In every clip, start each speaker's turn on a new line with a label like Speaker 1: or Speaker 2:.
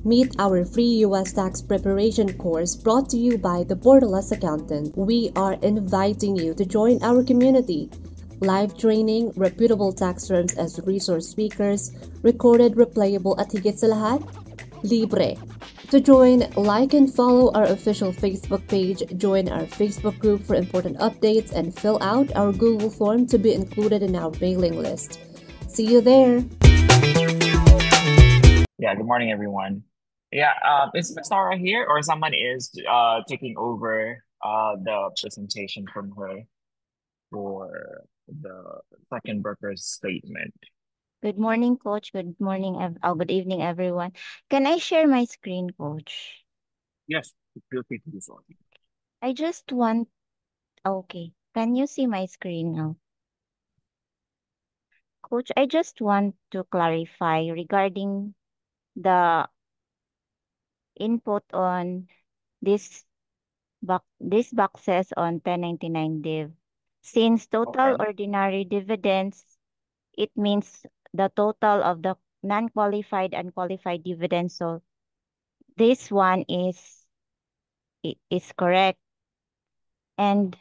Speaker 1: Meet our free U.S. tax preparation course brought to you by the Borderless Accountant. We are inviting you to join our community. Live training, reputable tax firms as resource speakers, recorded replayable at higit sa lahat, libre. To join, like and follow our official Facebook page, join our Facebook group for important updates, and fill out our Google form to be included in our mailing list. See you there!
Speaker 2: Yeah, good morning, everyone. Yeah, is Miss Sarah here, or someone is taking over the presentation from her for the second worker's statement?
Speaker 3: Good morning, Coach. Good morning, good evening, everyone. Can I share my screen, Coach?
Speaker 2: Yes, feel free to do so.
Speaker 3: I just want, okay. Can you see my screen now? Coach, I just want to clarify regarding the input on this these boxes on 1099 div. Since total
Speaker 2: Okay.
Speaker 3: ordinary dividends, it means the total of the non-qualified and qualified dividends. So this one is correct. And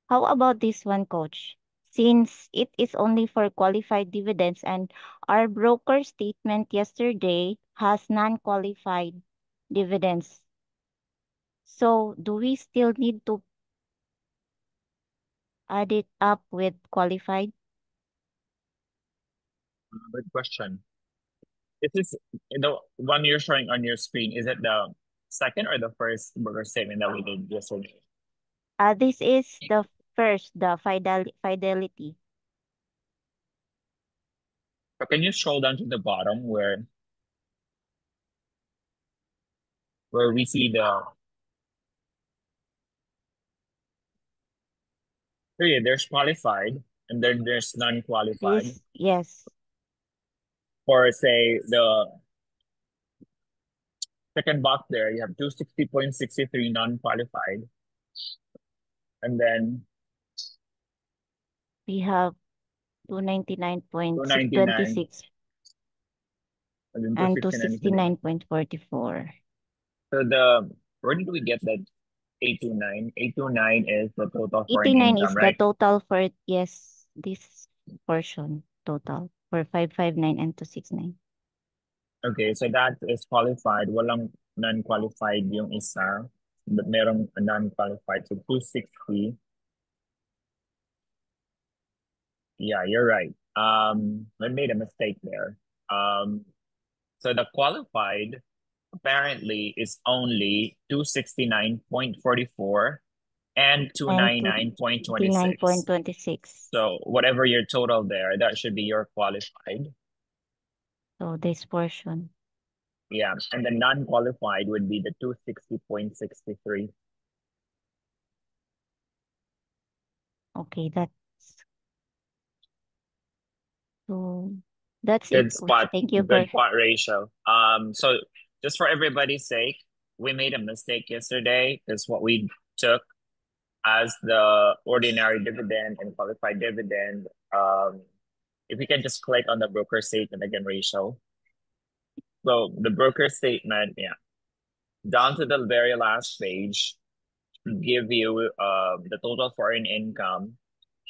Speaker 3: how about this one, Coach? Since it is only for qualified dividends and our broker statement yesterday has non-qualified dividends. So do we still need to add it up with qualified?
Speaker 2: Good question. Is this the one you're showing on your screen? Is it the second or the first worker statement that we did yesterday?
Speaker 3: This is the first, the fidelity.
Speaker 2: So can you scroll down to the bottom where we see the period? There's qualified and then there's non-qualified.
Speaker 3: This, yes.
Speaker 2: Or say the second box there, you have 260.63 non-qualified. And then
Speaker 3: We have
Speaker 2: 299
Speaker 3: 299.26
Speaker 2: and then
Speaker 3: and
Speaker 2: 269.
Speaker 3: 269.44.
Speaker 2: So where did we get that 829? 829 is the total foreign
Speaker 3: 89
Speaker 2: income,
Speaker 3: is the
Speaker 2: right?
Speaker 3: total for, yes, this portion total for 559 and 269.
Speaker 2: Okay, so that is qualified. Walang non-qualified yung isa. But merong non-qualified. So 260. Yeah, you're right. I made a mistake there. So the qualified apparently is only 269.44 and
Speaker 3: And
Speaker 2: 299.26.
Speaker 3: 299.26.
Speaker 2: So whatever your total there, that should be your qualified.
Speaker 3: So this portion.
Speaker 2: Yeah, and the non-qualified would be the 260.63.
Speaker 3: Okay, so that's it,
Speaker 2: Good
Speaker 3: Coach.
Speaker 2: spot,
Speaker 3: Thank you for,
Speaker 2: good spot ratio. So just for everybody's sake, we made a mistake yesterday because what we took as the ordinary dividend and qualified dividend, if we can just click on the broker statement again ratio. So the broker statement, yeah, down to the very last page, give you the total foreign income,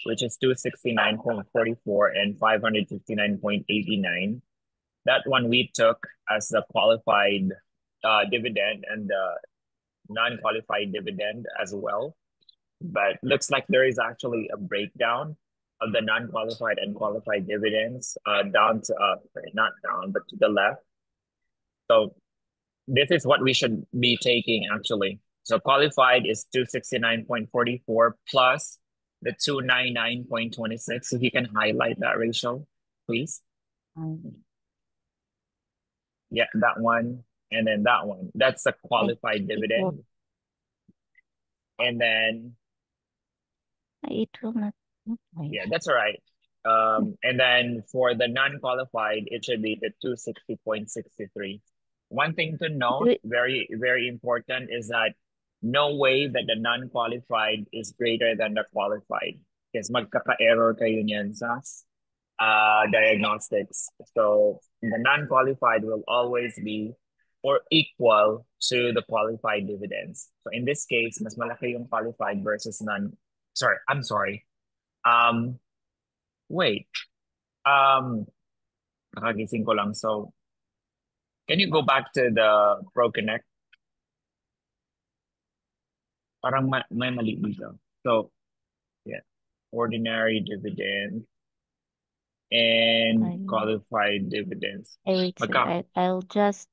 Speaker 2: which is 269.44 and 559.89. That one we took as the qualified dividend and the non-qualified dividend as well. But looks like there is actually a breakdown of the non-qualified and qualified dividends down to not down, but to the left. So this is what we should be taking actually. So qualified is 269.44 plus the 299.26. If you can highlight that ratio, please. Yeah, that one. And then that one. That's the qualified dividend. And then
Speaker 3: it will not.
Speaker 2: yeah, that's all right. And then for the non-qualified, it should be the 260.63. One thing to note, very, very important, is that no way that the non-qualified is greater than the qualified. Because magkaka-error kayo niyan sa diagnostics. So the non-qualified will always be or equal to the qualified dividends. So in this case, mas malaki yung qualified versus non. Sorry, I'm sorry. Um, wait. Um, Nakagising ko lang. So can you go back to the ProConnect? Parang may mali dito. So yeah, ordinary dividend and
Speaker 3: I,
Speaker 2: qualified dividends.
Speaker 3: wait, sir.
Speaker 2: Magka
Speaker 3: I'll just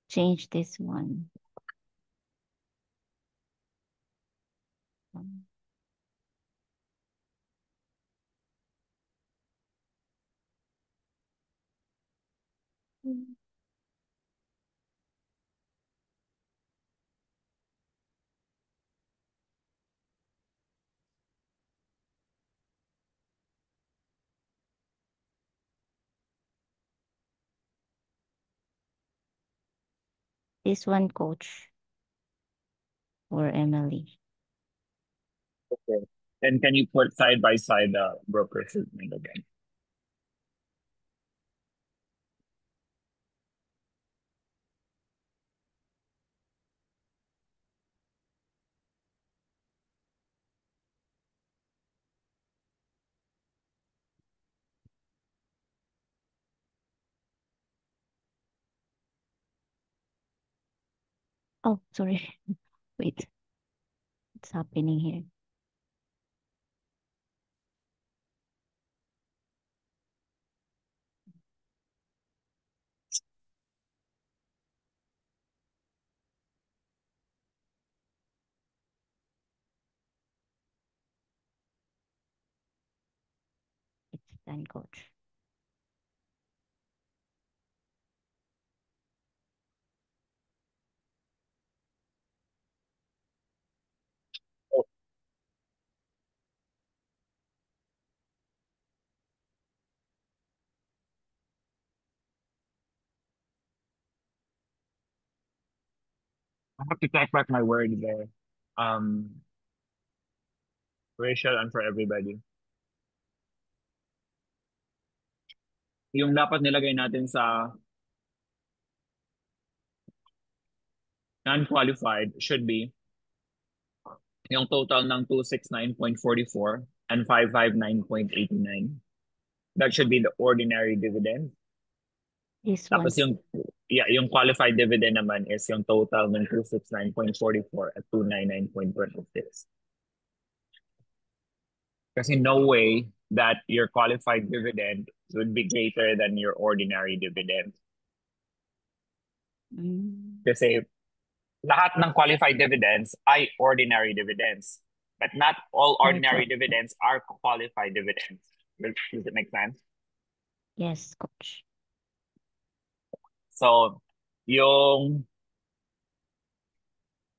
Speaker 3: change this one. This one, coach, or Emily.
Speaker 2: Okay. And can you put side by side the broker statement again?
Speaker 3: Oh, sorry. Wait, what's happening here? It's done, coach.
Speaker 2: Oh, I have to take back my word there. Racial and for everybody. Yung dapat nilagay natin sa non-qualified should be yung total ng 269.44 and 559.89. That should be the ordinary dividend.
Speaker 3: This one.
Speaker 2: Tapos yung qualified dividend naman is yung total ng 269.44 at 299.26. Kasi no way that your qualified dividend would be greater than your ordinary dividend. Kasi lahat ng qualified dividends ay ordinary dividends. But not all ordinary dividends are qualified dividends. Does it make sense?
Speaker 3: Yes, coach.
Speaker 2: So, yung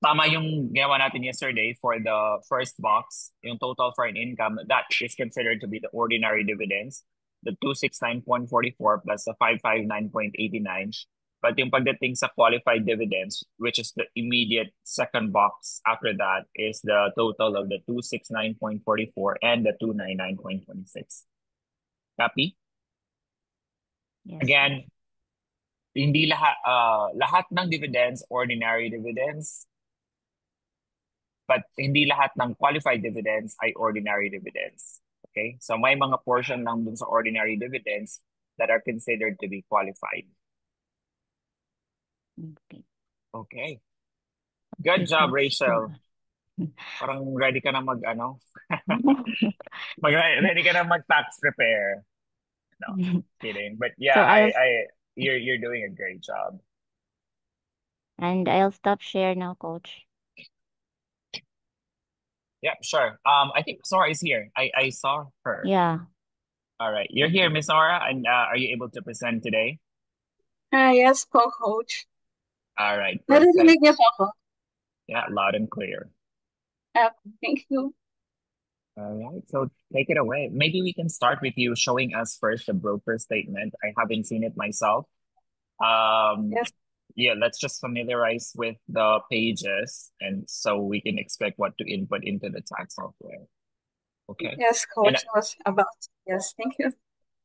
Speaker 2: tama yung ginawa natin yesterday for the first box, yung total foreign income, that is considered to be the ordinary dividends, the 269.44 plus the 559.89. But yung pagdating sa qualified dividends, which is the immediate second box after that, is the total of the 269.44 and the 299.26. Copy?
Speaker 3: Yes.
Speaker 2: Again, hindi lahat ng dividends ordinary dividends, but hindi lahat ng qualified dividends ay ordinary dividends. Okay? So may mga portion lang dun sa ordinary dividends that are considered to be qualified.
Speaker 3: Okay.
Speaker 2: Okay. Good job, Rachel. Parang ready ka na ready ka na mag-tax prepare. No, kidding. But yeah,
Speaker 3: So
Speaker 2: you're doing a great job.
Speaker 3: And I'll stop share now, coach.
Speaker 2: Yeah, sure. I think Miss Nora is here. I saw her.
Speaker 3: Yeah.
Speaker 2: All right. You're here, Miss Nora, and are you able to present today?
Speaker 4: Yes po, coach.
Speaker 2: All right.
Speaker 4: Narinig niyo po ako?
Speaker 2: Yeah, loud and clear.
Speaker 4: Thank you.
Speaker 2: All right. So take it away. Maybe we can start with you showing us first the broker statement. I haven't seen it myself.
Speaker 4: Yes.
Speaker 2: Yeah, let's just familiarize with the pages and so we can expect what to input into the tax software. Okay.
Speaker 4: Yes, coach was about. Yes, thank you.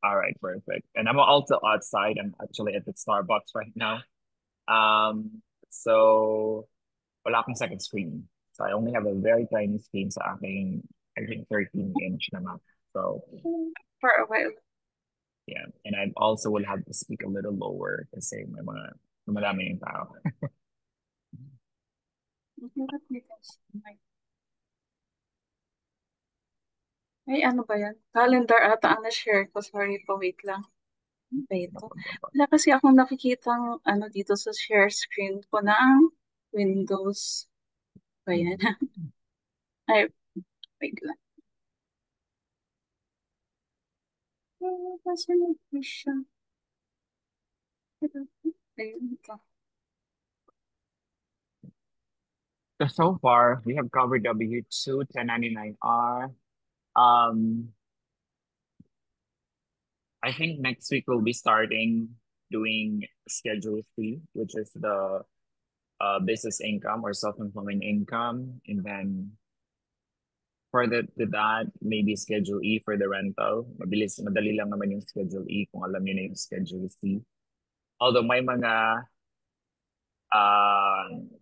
Speaker 2: All right, perfect. And I'm also outside. I'm actually at the Starbucks right now. So wala akong second screen. So I only have a very tiny screen sa aking, I think 13-inch na Mac. So
Speaker 4: For a while.
Speaker 2: yeah, and I also will have to speak a little lower kasi may mga madami yung tao.
Speaker 4: Okay, let me test my... Ay, ano ba yan? Calendar ata ang na-share ko. Sorry po, wait lang. Ano ba ito? Wala kasi akong nakikitang ano dito sa share screen ko ng Windows. Ba yan? Ay, wait lang. Kasi na siya. Ayun ito.
Speaker 2: So far, we have covered W-2, 1099-R. I think next week we'll be starting doing Schedule C, which is the business income or self-employment income. And then further to that, maybe Schedule E for the rental. Madali lang naman yung Schedule E kung alam niyo na yung Schedule C. Although may mga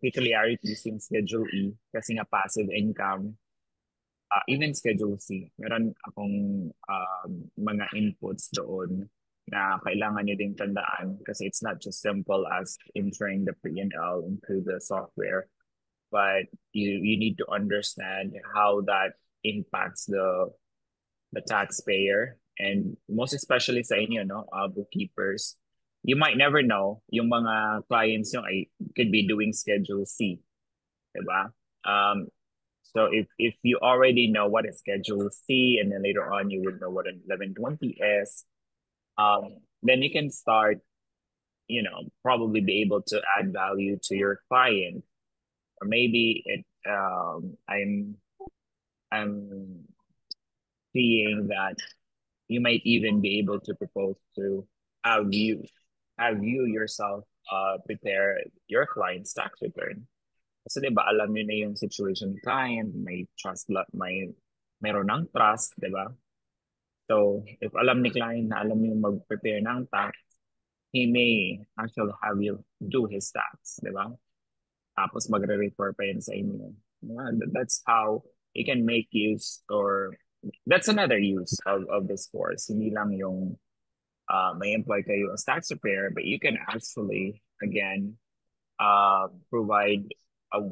Speaker 2: peculiarities yung Schedule E kasi nga passive income. Even Schedule C, meron akong mga inputs doon na kailangan nyo ding tandaan kasi it's not just simple as entering the P&L into the software, but you need to understand how that impacts the taxpayer, and most especially sa inyo, no, bookkeepers. You might never know yung mga clients nyo ay could be doing Schedule C, diba? So if you already know what is Schedule C, and then later on you would know what an 1120 is, then you can start, probably be able to add value to your client. Or maybe I'm seeing that you might even be able to propose to have you yourself prepare your client's tax return. Kasi 'di ba alam niyo na yung situation ng client, may meron ng trust, 'di ba? So, if alam ni client na alam niyo mag-prepare ng tax, he may actually have you do his tax, 'di ba? Tapos magre-refer pa yun sa inyo. That's how you can make use, or that's another use of this course. Hindi lang yung may employ kayo as tax preparer, but you can actually, again, provide a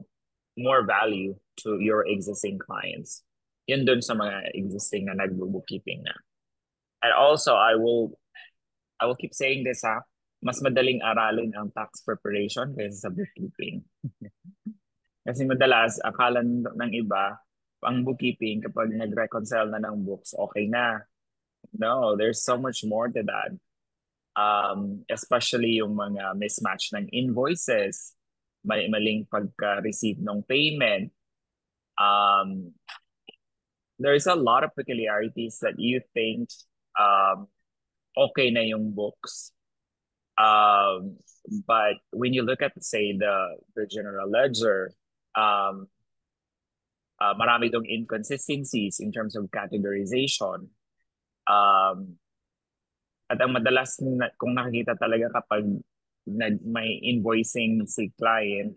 Speaker 2: more value to your existing clients. Yun dun sa mga existing na nag-bookkeeping na. And also, I will keep saying this, mas madaling aralin ang tax preparation kaysa sa bookkeeping. Kasi madalas, akala ng iba, ang bookkeeping, kapag nag-reconcile na ng books, okay na. No, there's so much more to that. Especially yung mga mismatch ng invoices, maling pagka-receive ng payment. There's a lot of peculiarities that you think okay na yung books. But when you look at, say, the general ledger, marami dong inconsistencies in terms of categorization. At ang madalas kung nakikita talaga kapag may invoicing si client,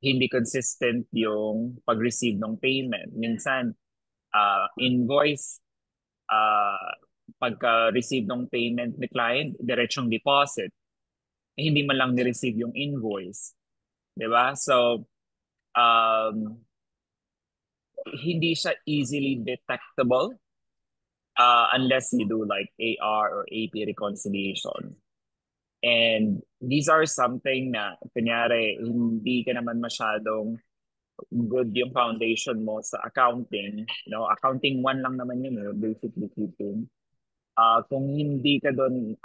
Speaker 2: hindi consistent yung pag-receive ng payment. Minsan, invoice, pagka-receive ng payment ni client, diretsong deposit. Hindi man lang ni-receive yung invoice. Diba? So, hindi siya easily detectable unless you do like AR or AP reconciliation. And these are something na, kunyari, hindi ka naman masyadong good yung foundation mo sa accounting. Accounting 1 lang naman yun, basic bookkeeping. Kung hindi ka doon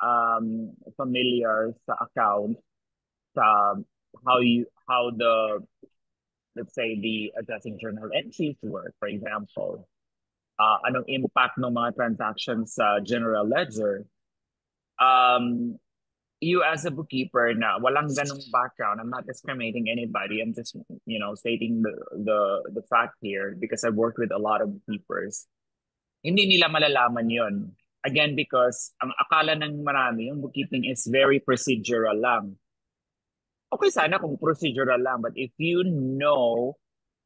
Speaker 2: familiar sa account, sa how the, let's say, the adjusting journal entries work, for example, anong impact ng mga transactions sa general ledger, you as a bookkeeper na walang ganong background, I'm not discriminating anybody, I'm just, stating the fact here because I've worked with a lot of bookkeepers. Hindi nila malalaman yon Again, because ang akala ng marami, yung bookkeeping is very procedural lang. Okay sana kung procedural lang, but if you know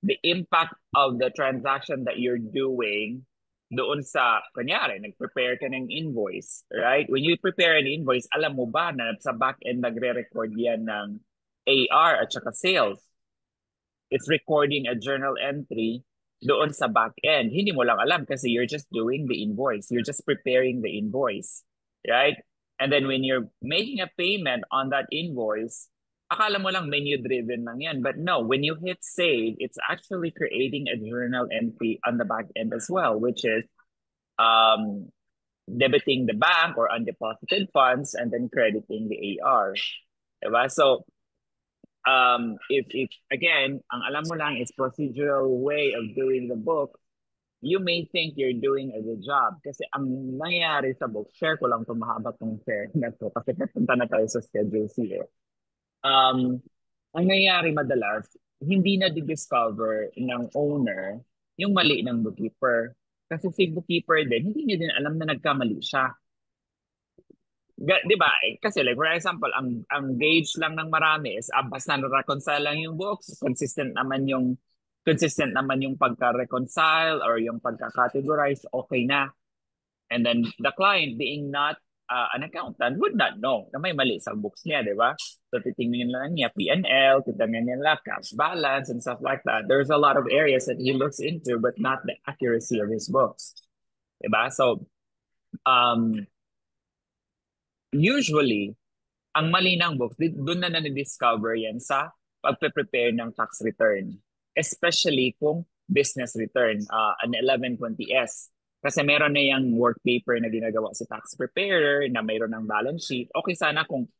Speaker 2: the impact of the transaction that you're doing doon sa, kunyari, nag-prepare ka ng invoice, right? When you prepare an invoice, alam mo ba na sa back-end nagre-record yan ng AR at saka sales? It's recording a journal entry doon sa back-end. Hindi mo lang alam kasi you're just doing the invoice. You're just preparing the invoice, right? And then when you're making a payment on that invoice, akala mo lang menu-driven lang yan. But no, when you hit save, it's actually creating a journal entry on the back end as well, which is um, debiting the bank or undeposited funds and then crediting the AR. Diba? So, if again, ang alam mo lang is procedural way of doing the book, you may think you're doing a good job. Kasi ang nangyayari sa book, share ko lang itong mahaba tong share na to kasi papunta na tayo sa Schedule C. Ang nangyayari madalas, hindi na discover ng owner yung mali ng bookkeeper. Kasi si bookkeeper din, hindi niya din alam na nagkamali siya. Di ba? Kasi like for example, ang gauge lang ng marami is basta na-reconcile lang yung books, consistent naman yung pagka-reconcile or yung pagka-categorize, okay na. And then the client being not an accountant would not know na may mali sa books niya, di ba? So titingnan lang niya P&L, titingnan niya cash balance and stuff like that. There's a lot of areas that he looks into but not the accuracy of his books. Di ba? So usually, ang mali ng books, doon na na-discover yan sa pagpe-prepare ng tax return. Especially kung business return, an 1120S. Kasi meron na yung work paper na ginagawa si tax preparer, na mayroon ng balance sheet. Okay sana kung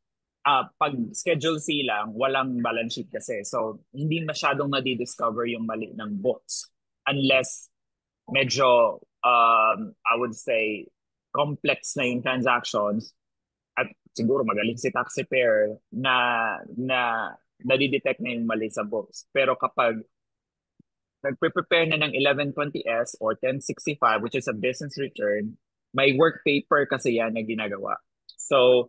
Speaker 2: pag Schedule C lang, walang balance sheet kasi. So, hindi masyadong na-discover yung mali ng books. Unless medyo, I would say, complex na yung transactions, at siguro magaling si tax preparer na nadidetect na yung mali sa books. Pero kapag nagpe-prepare na ng 1120S or 1065, which is a business return, may work paper kasi yan na ginagawa. So,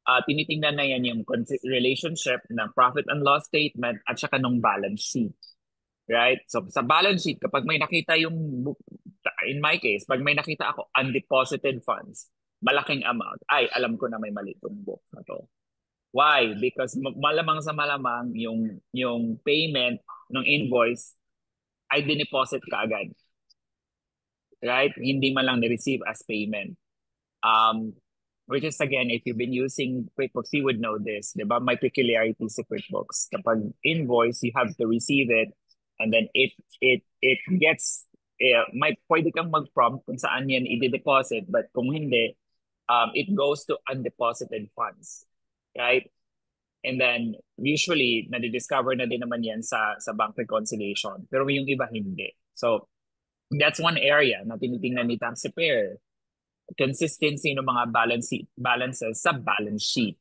Speaker 2: tinitingnan na yan yung relationship ng profit and loss statement at saka ng balance sheet. Right? So, sa balance sheet, kapag may nakita yung, in my case, pag may nakita ako undeposited funds, malaking amount, ay, alam ko na may mali itong book na to. Why? Because malamang sa malamang yung payment ng invoice ay dineposit ka agad. Right? Hindi man lang ni-receive as payment. Which is again, if you've been using QuickBooks, you would know this. Diba? May peculiarity sa QuickBooks. Kapag invoice, you have to receive it and then it gets, pwede kang mag-prompt kung saan yan i-deposit, but kung hindi, it goes to undeposited funds, right? And then usually nadidiscover na din naman yan sa bank reconciliation. Pero yung iba hindi. So that's one area na tinitingnan ni tax preparer. Consistency ng mga balances sa balance sheet,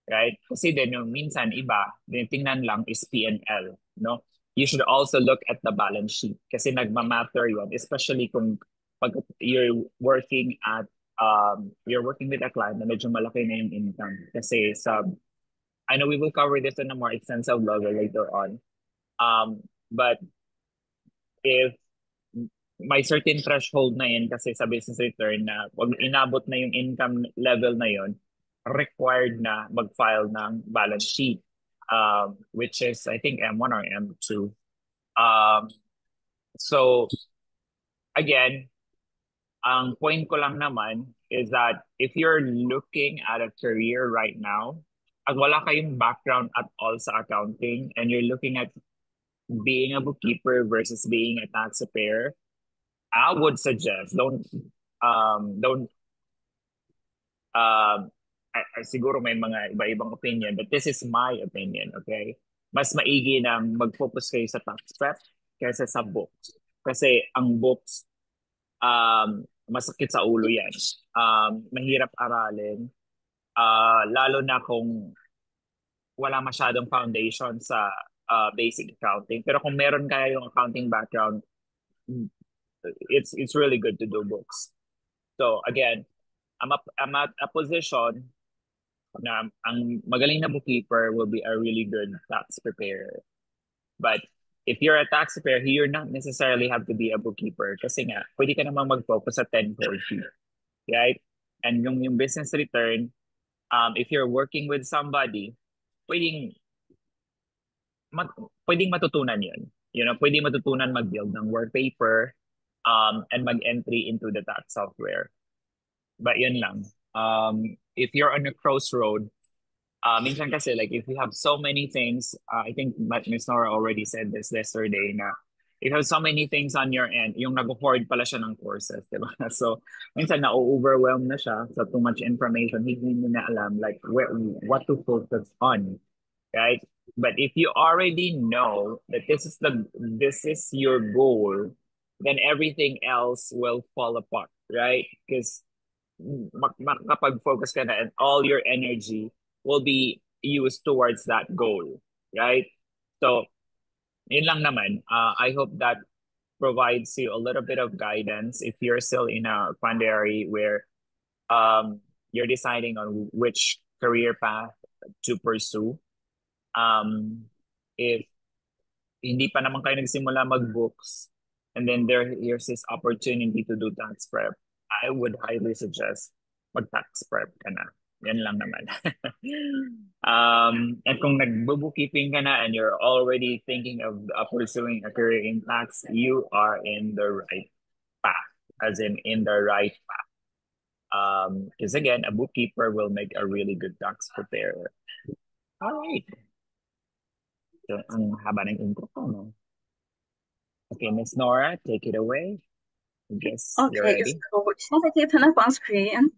Speaker 2: right? Kasi din yung minsan iba, tinitingnan lang is P&L, no? You should also look at the balance sheet kasi nagma-matter yun, especially kung pag you're working with a client na medyo malaki na yung income. Kasi I know we will cover this on a more extensive level later on. But if may certain threshold na yun kasi sa business return na pag inabot na yung income level na yun, required na mag-file ng balance sheet, which is, I think, M1 or M2. So, again, ang point ko lang naman is that if you're looking at a career right now, at wala kayong background at all sa accounting and you're looking at being a bookkeeper versus being a tax preparer, I would suggest siguro may mga iba-ibang opinion, but this is my opinion, okay? Mas maigi nang mag-focus kayo sa tax prep kaysa sa books. Kasi ang books, masakit sa ulo yan. Mahirap aralin. Lalo na kung wala masyadong foundation sa basic accounting. Pero kung meron kaya yung accounting background, it's really good to do books. So again, a position na ang magaling na bookkeeper will be a really good tax preparer. But if you're a tax preparer, you're not necessarily have to be a bookkeeper kasi nga, pwede ka namang mag-focus sa 1040, right? And yung business return, if you're working with somebody, pwedeng, pwedeng matutunan yun. You know, pwedeng matutunan mag-build ng work paper and mag-entry into the tax software. But yun lang. If you're on a crossroad, minsan kasi like if you have so many things, I think Ms. Nora already said this yesterday na if you have so many things on your end, yung nag-hoard pala siya ng courses, di ba? So, minsan na-overwhelm na siya sa too much information. Hindi mo na alam like what to focus on, right? But if you already know that this is your goal, then everything else will fall apart, right? Because makakapag-focus ka na and all your energy will be used towards that goal, right? So, yun lang naman. I hope that provides you a little bit of guidance if you're still in a quandary where you're deciding on which career path to pursue. If hindi pa naman kayo nagsimula mag-books and then here's this opportunity to do tax prep, I would highly suggest mag-tax prep ka na. Yan lang naman. And kung nag-bookkeeping ka na and you're already thinking of pursuing a career in tax, you are in the right path, as in the right path. Because again, a bookkeeper will make a really good tax preparer. All right. So, ang haba ng intro ko, no? Okay, Miss Nora, take it away. I guess you're
Speaker 4: Okay,
Speaker 2: ready.
Speaker 4: so nakikita na po ang screen.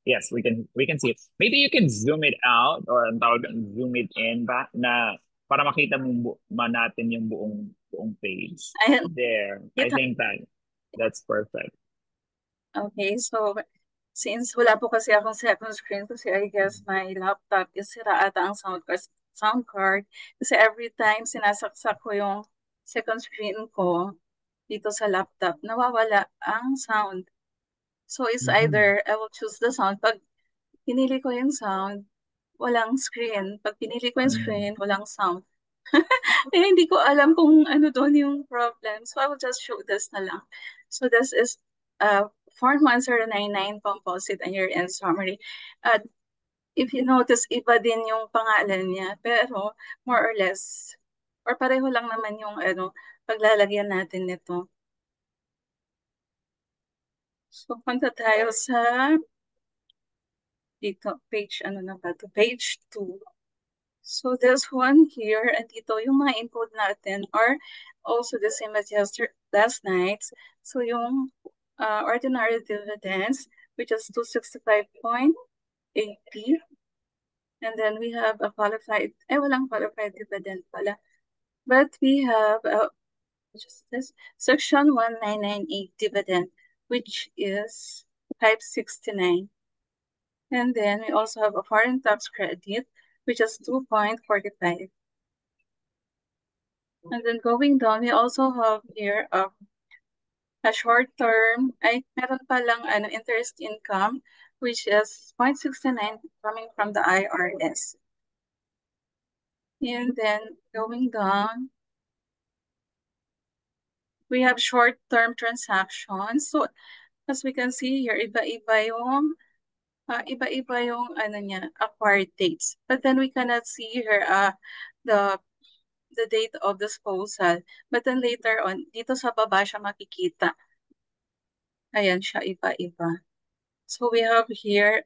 Speaker 2: Yes, we can see it. Maybe you can zoom it out or ang tawag zoom it in ba na para makita mo natin yung buong page.
Speaker 4: Ayan.
Speaker 2: There. I think that's perfect.
Speaker 4: Okay, so since wala po kasi akong second screen kasi I guess my laptop is sira ata ang sound card kasi every time sinasaksak ko yung second screen ko dito sa laptop, nawawala ang sound. So it's either I will choose the sound. Pag pinili ko yung sound, walang screen. Pag pinili ko yung screen, walang sound. Eh, hindi ko alam kung ano doon yung problem. So I will just show this na lang. So this is Form 1099 Composite and Year-End Summary. If you notice, iba din yung pangalan niya. Pero more or less, or pareho lang naman yung paglalagyan natin nito. So punta tayo sa dito, page, page 2. So this one here, and dito yung mga input natin are also the same as last night. So yung ordinary dividends, which is 265.80. And then we have a qualified, walang qualified dividend pala. But we have just this section 1998 dividend, which is 569. And then we also have a foreign tax credit, which is 2.45. And then going down, we also have here a short-term, meron palang interest income, which is 0.69 coming from the IRS. And then going down, we have short-term transactions. So as we can see here, iba-iba yung acquired dates. But then we cannot see here the date of disposal. But then later on, dito sa baba siya makikita. Ayan siya, iba-iba. So we have here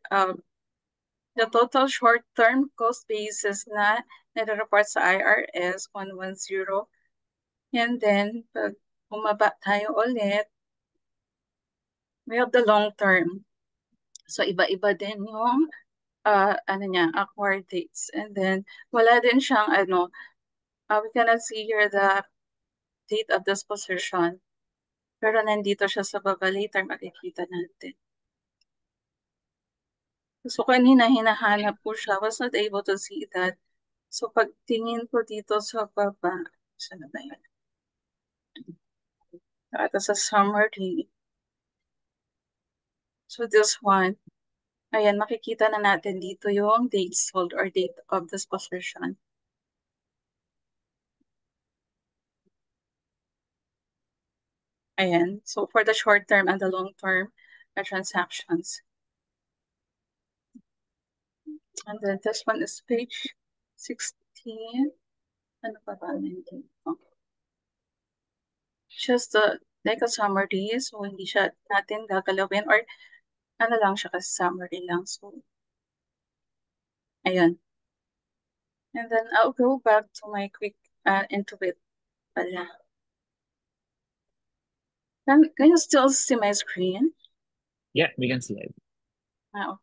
Speaker 4: the total short-term cost basis na nire-report sa IRS, 110. And then, pag bumaba tayo ulit, we have the long-term. So iba-iba din yung acquired dates. And then, wala din siyang we cannot see here the date of disposition. Pero nandito siya sa baba, later makikita natin. So kanina hinahanap ko siya, was not able to see that. So pagtingin ko dito sa baba, saan na ba yun? Ito sa summary. So this one, ayan, makikita na natin dito yung date sold or date of disposition. Ayan, so for the short term and the long term transactions. And then this one is page 16. Ano pa ba nandito? Just like a summary, so hindi siya natin gagalawin or ano lang siya kasi summary lang. So, ayan. And then I'll go back to my quick into it pala. Can you still see my screen?
Speaker 2: Yeah, we can see it.
Speaker 4: Oh.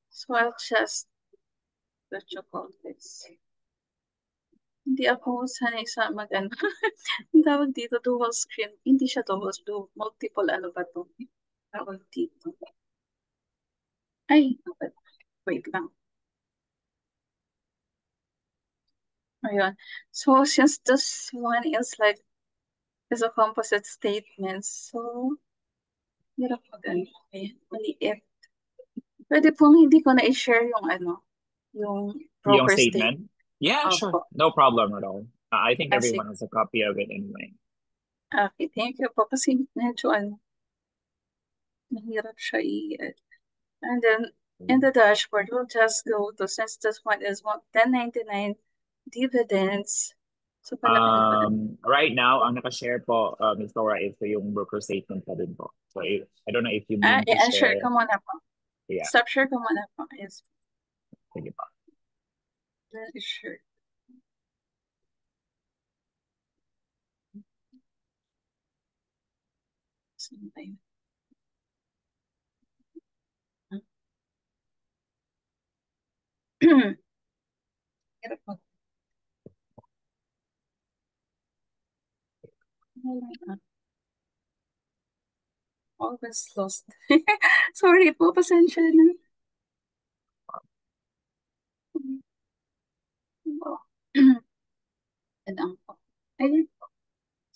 Speaker 4: So I'll just what you call this. Hindi ako sanay sa mag-ano. Ang tawag dito, dual screen. Hindi siya dual, multiple ano ba to? Tawag dito. Ay, wait lang. Ayun. So since this one is a composite statement, so hirap mag-ano. Ayan, maliit. Pwede pong hindi ko na i-share yung ano, yung
Speaker 2: Yung
Speaker 4: broker
Speaker 2: statement? Yeah, sure.
Speaker 4: Opo.
Speaker 2: No problem at all. I think
Speaker 4: Kasi,
Speaker 2: everyone has a copy of it anyway.
Speaker 4: okay, thank you po. Kasi medyo ano, mahirap siya And then in the dashboard, we'll just go to, since this one is 1099 dividends. So palaki na pa din.
Speaker 2: Right now, ang naka-share po, Ms. Laura, is yung broker statement pa din po. So I don't know if you mean to
Speaker 4: I-share
Speaker 2: share.
Speaker 4: ko muna po.
Speaker 2: Yeah,
Speaker 4: Stop share ko muna po. Yes.
Speaker 2: sige pa.
Speaker 4: Then share. Saan ba yun? Hirap mag- Always lost. Sorry po, pasensya na. Alam po. Ayun.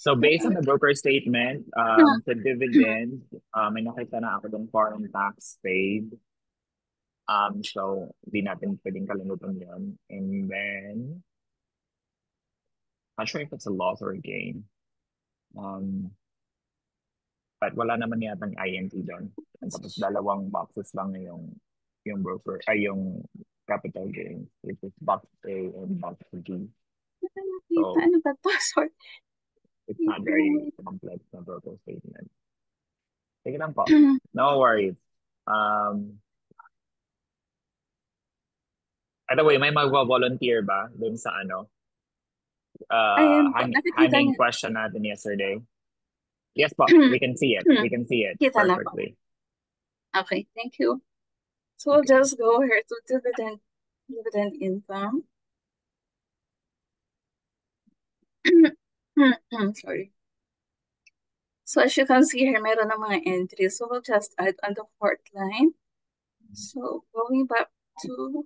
Speaker 2: So based on the broker statement, the dividend, may nakita na ako ng foreign tax paid. So di natin pwedeng kalimutan yun. And then, not sure if it's a loss or a gain. But wala naman yatang INT doon. Tapos dalawang boxes lang na yung broker, ay yung capital gains, which is box A and box G. So
Speaker 4: Ano ba to? Sorry.
Speaker 2: it's not very complex na broker statement. Sige lang po. No worries. By the way, may magwa-volunteer ba dun sa ano?
Speaker 4: Ayun po, nakikita
Speaker 2: Hanging
Speaker 4: niyo.
Speaker 2: question natin yesterday. Yes po, we can see it. We can see it
Speaker 4: Kita na po.
Speaker 2: perfectly.
Speaker 4: Okay, thank you. So we'll just go here to dividend income. Sorry. So as you can see here, meron ng mga entries. So we'll just add on the fourth line. So going back to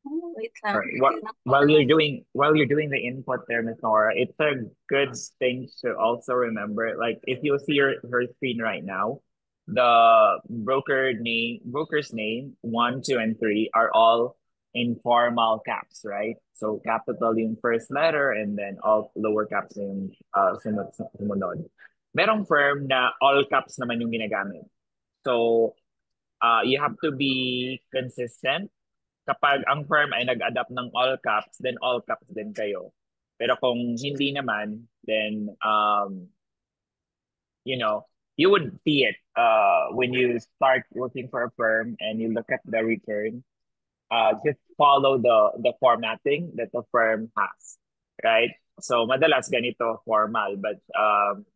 Speaker 4: wait lang.
Speaker 2: While you're doing the input there, Ms. Nora, it's a good thing to also remember. Like if you see her screen right now, the broker's name 1, 2, and 3 are all in formal caps, right? So capital yung first letter, and then all lower caps yung sumunod. Merong firm na all caps naman yung ginagamit. So you have to be consistent. Kapag ang firm ay nag-adapt ng all caps, then all caps din kayo. Pero kung hindi naman, then you would see it when you start working for a firm and you look at the return. Just follow the formatting that the firm has, right? So madalas ganito formal, but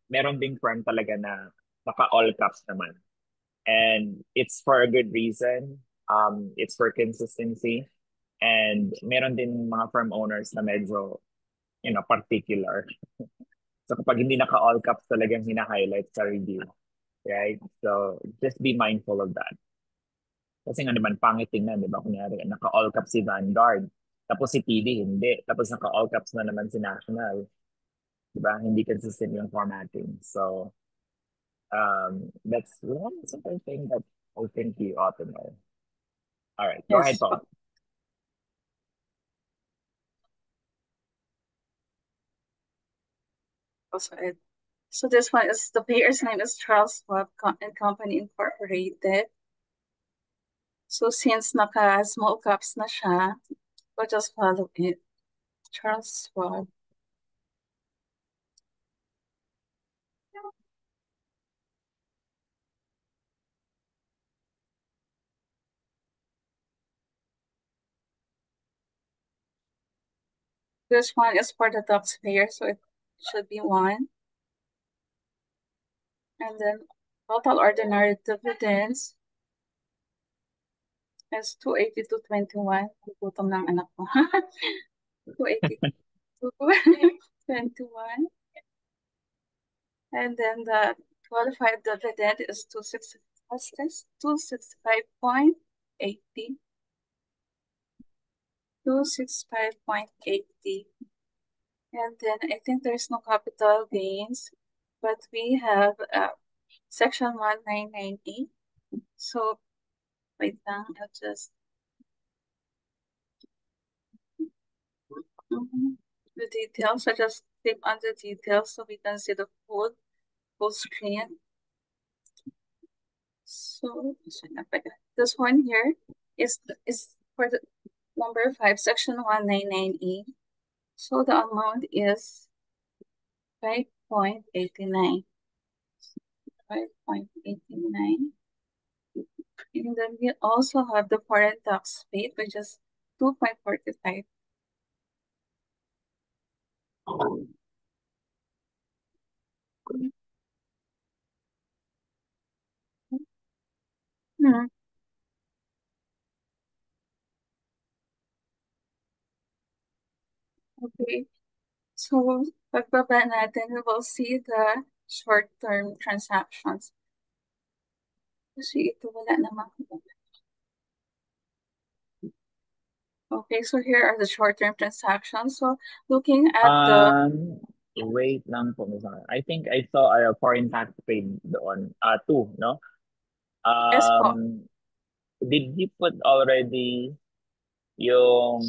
Speaker 2: meron ding firm talaga na naka all caps naman. And it's for a good reason. It's for consistency. And meron din mga firm owners na medyo, particular. So kapag hindi naka-all caps talagang hina-highlight sa review. Right? So just be mindful of that. Kasi nga naman pangit tingnan, di ba? Kunyari, naka-all caps si Vanguard. Tapos si TD hindi. Tapos naka-all caps na naman si National. Diba? Hindi consistent yung formatting. So, that's one simple thing that I think you ought to know. All right, go ahead,
Speaker 4: Yes.
Speaker 2: Paul.
Speaker 4: Also, so this one is the payer's name is Charles Schwab and Company Incorporated. So since naka-small caps na siya, we'll just follow it. Charles Schwab. This one is for the taxpayer, so it should be 1. And then total ordinary dividends is 280 to 21. Gutom ng anak ko. 280 to 21. And then the qualified dividend is 265.80. 265.80. And then I think there's no capital gains, but we have section 1990. So wait lang, I'll just the details. I just click on the details so we can see the full screen. So this one here is for the number 5, section 199E. So the amount is 5.89. 5.89. And then we also have the foreign tax rate, which is 2.45. Hmm. Okay. So pagbaba natin, we will see the short-term transactions. Kasi ito wala naman. Okay, so here are the short-term transactions. So looking at
Speaker 2: Wait lang po, Miss Ana. I think I saw a foreign tax paid doon. 2, no?
Speaker 4: yes po.
Speaker 2: Did you put already yung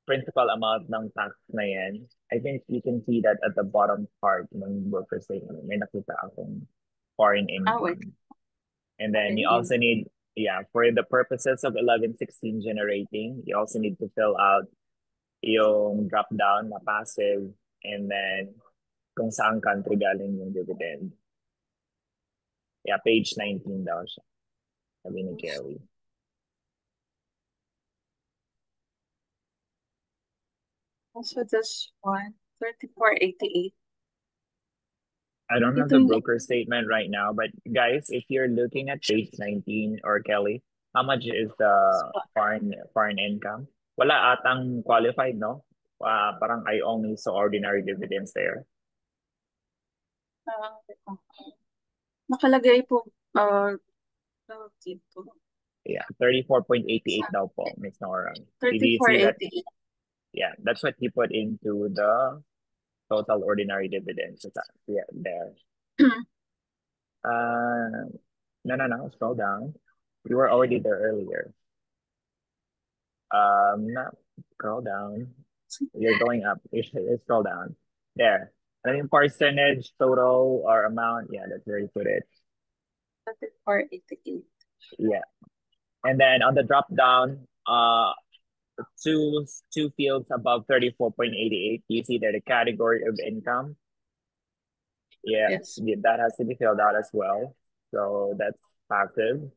Speaker 2: principal amount ng tax na yan? I think you can see that at the bottom part ng broker statement. May nakita akong foreign
Speaker 4: Wait.
Speaker 2: income. And then you
Speaker 4: Foreign
Speaker 2: also need, for the purposes of 1116 generating, you also need to fill out yung drop down na passive, and then kung saan country galing yung dividend. Yeah, page 19 daw siya. Sabi ni Kelly.
Speaker 4: Also this one, 3488.
Speaker 2: I don't have
Speaker 4: Ito
Speaker 2: the
Speaker 4: yung
Speaker 2: broker statement right now, but guys, if you're looking at page 19 or Kelly, how much is the foreign income? Wala atang qualified, no? Parang I only saw ordinary dividends there.
Speaker 4: nakalagay po dito.
Speaker 2: Yeah, 34.88 daw po, Miss Nora. Did you see that?
Speaker 4: 3488.
Speaker 2: Yeah, that's what he put into the total ordinary dividends. Yeah, there. No, scroll down. You were already there earlier. No, scroll down. You're going up. You scroll down. There. I mean, percentage, total, or amount. Yeah, that's where you put it.
Speaker 4: 3488.
Speaker 2: Yeah. And then on the drop down, two fields above 34.88. You see there the category of income. Yeah,
Speaker 4: Yes.
Speaker 2: that has to be filled out as well. So that's passive.